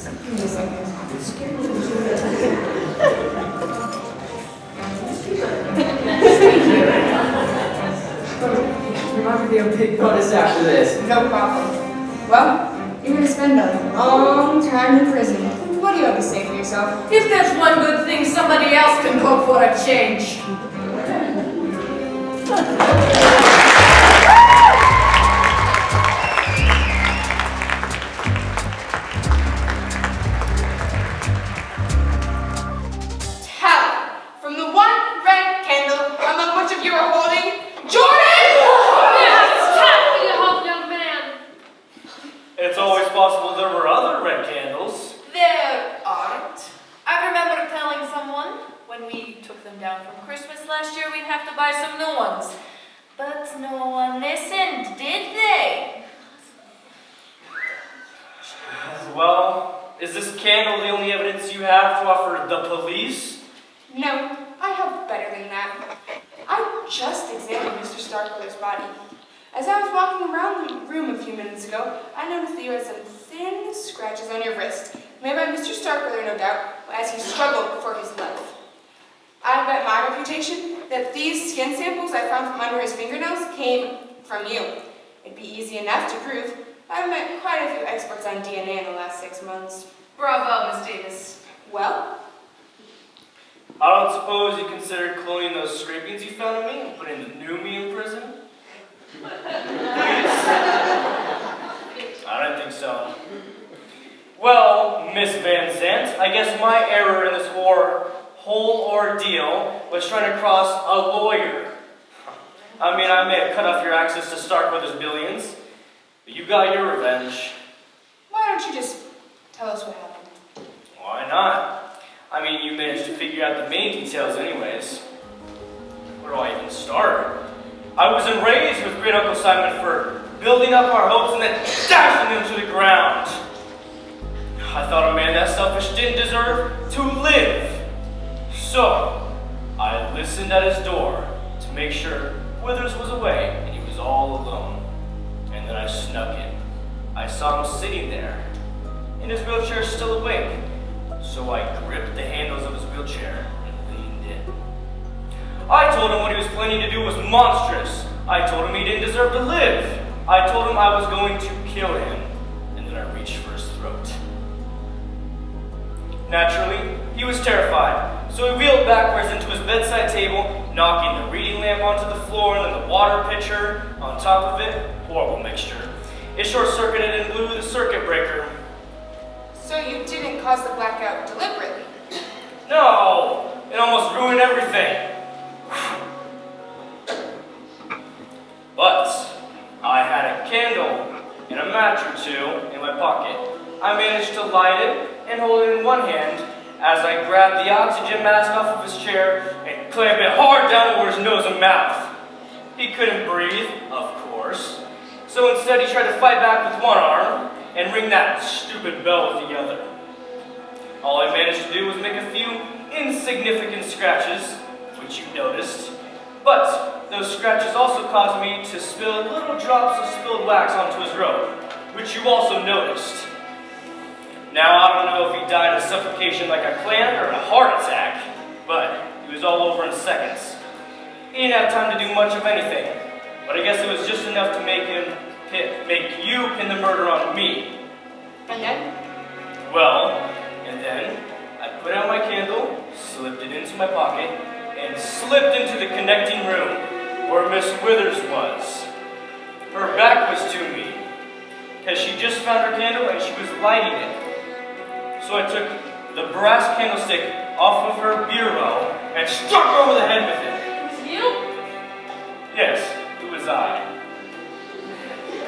Give me a second. You're not gonna be a big bonus after this. No problem. Well, you're going to spend a long time in prison. What do you have to say for yourself? If there's one good thing, somebody else can cook for a change. Tally from the one red candle among which of you are holding Jordan! Yes, tap me home, young man. It's always possible there were other red candles. There aren't. I remember telling someone when we took them down from Christmas last year we'd have to buy some new ones. But no one listened, did they? Well, is this candle the only evidence you have to offer the police? No, I have better than that. I just examined Mr. Starkweather's body. As I was walking around the room a few minutes ago, I noticed that you had some thin scratches on your wrist, made by Mr. Starkweather, no doubt, as he struggled for his life. I bet my reputation that these skin samples I found from under his fingernails came from you. It'd be easy enough to prove. I've met quite a few experts on DNA in the last 6 months. Bravo, Miss Davis. Well, I don't suppose you considered cloning those scrapings you found on me and putting the new me in prison? Please? I don't think so. Well, Miss Van Zandt, I guess my error in this whole ordeal was trying to cross a lawyer. I mean, I may have cut off your access to Starkweather's billions, but you got your revenge. why don't you just tell us what happened? Why not? I mean, you managed to figure out the main details anyways. Where do I even start? I was enraged with Great Uncle Simon for building up our hopes and then dashing them to the ground. I thought a man that selfish didn't deserve to live. So, I listened at his door to make sure Withers was away and he was all alone. And then I snuck in. I saw him sitting there, in his wheelchair still awake. So I gripped the handles of his wheelchair and leaned in. I told him what he was planning to do was monstrous. I told him he didn't deserve to live. I told him I was going to kill him. And then I reached for his throat. Naturally, he was terrified, so he wheeled backwards into his bedside table, knocking the reading lamp onto the floor and then the water pitcher on top of it. Horrible mixture. It short-circuited and blew the circuit breaker. So you didn't cause the blackout deliberately? No! It almost ruined everything. But I had a candle and a match or two in my pocket. I managed to light it and hold it in one hand as I grabbed the oxygen mask off of his chair and clamped it hard down over his nose and mouth. He couldn't breathe, of course. So instead he tried to fight back with one arm and ring that stupid bell with the other. All I managed to do was make a few insignificant scratches, which which you noticed. But those scratches also caused me to spill little drops of spilled wax onto his robe, which you also noticed. Now, I don't know if he died of suffocation like I planned or a heart attack, but he was all over in seconds. He didn't have time to do much of anything, but I guess it was just enough to make you pin the murder on me. And then? Well, and then I put out my candle, slipped it into my pocket, and slipped into the connecting room where Miss Withers was. Her back was to me, because she just found her candle and she was lighting it. So I took the brass candlestick off of her bureau and struck her over the head with it. It was you? Yes, it was I.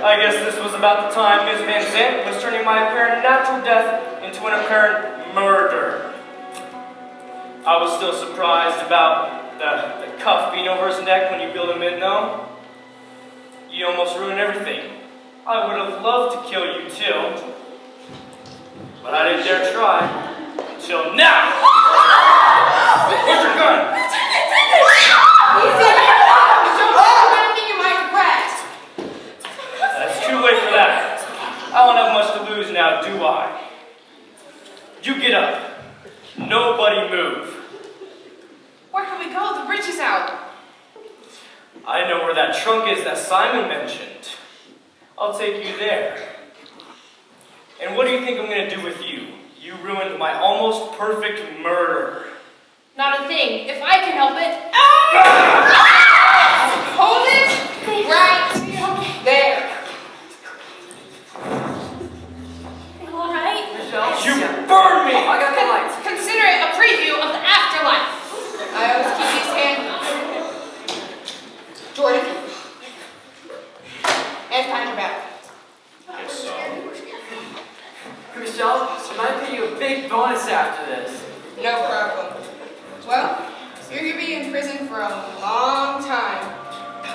I guess this was about the time Ms. Van Zandt was turning my apparent natural death into an apparent murder. I was still surprised about the cuff being over his neck when you build him in, though. You almost ruined everything. I would have loved to kill you too, but I didn't dare try until now. Where's your gun? Anything you might regret. That's too late for that. I don't have much to lose now, do I? You get up. Nobody move. Where can we go? The bridge is out. I know where that trunk is that Simon mentioned. I'll take you there. And what do you think I'm going to do with you? You ruined my almost perfect murder. Not a thing. If I can help it. Hold it right there. All right. Michelle? You burned me! I got the lights. Consider it a preview of the afterlife. I always keep these hands. Jordan. And behind your back. Yes, so. Michelle, I might pay you a big bonus after this. No problem. Well, you're going to be in prison for a long time.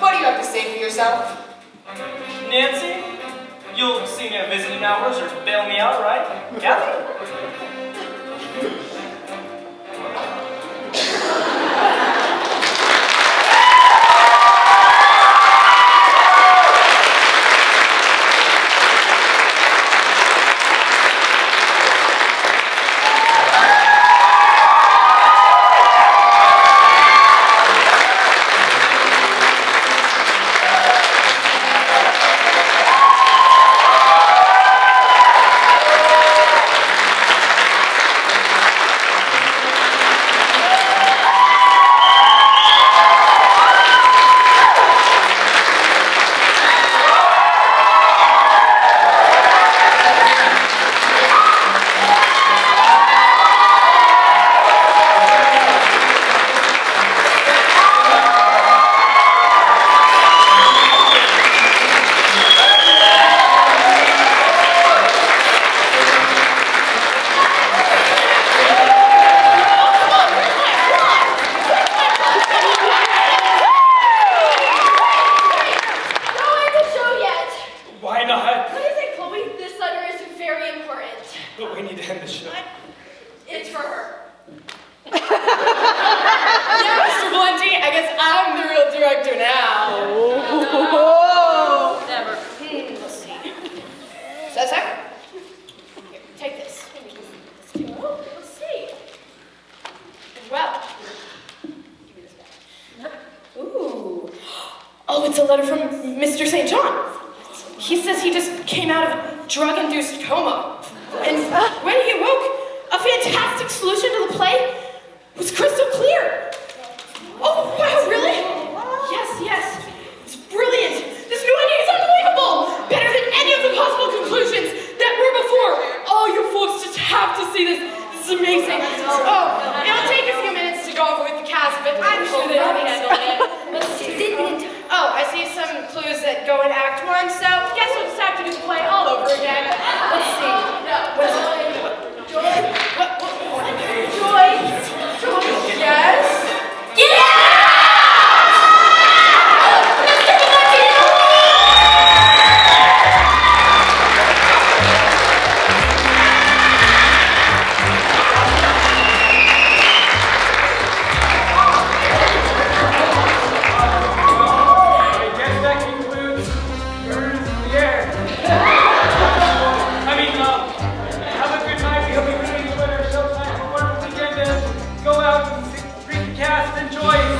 What do you have to say for yourself? Nancy, you'll see me at visiting hours or bail me out, right? Kathy? Oh, it's a letter from Mr. St. John. He says he just came out of a drug-induced coma. And when he awoke, a fantastic solution to the plague was crystal clear. Oh, wow, really? Yes. It's brilliant. This new idea is unbelievable. Better than any of the possible conclusions that were before. Oh, you folks just have to see this. This is amazing. Oh, it'll take a few minutes to go over with the cast, but I'm sure they'll handle it. Let's see. Oh, I see some clues that go in Act 1, so guess we'll just have to do the play all over again. Let's see. What is it? Joy? What? Joy? Yes? enjoy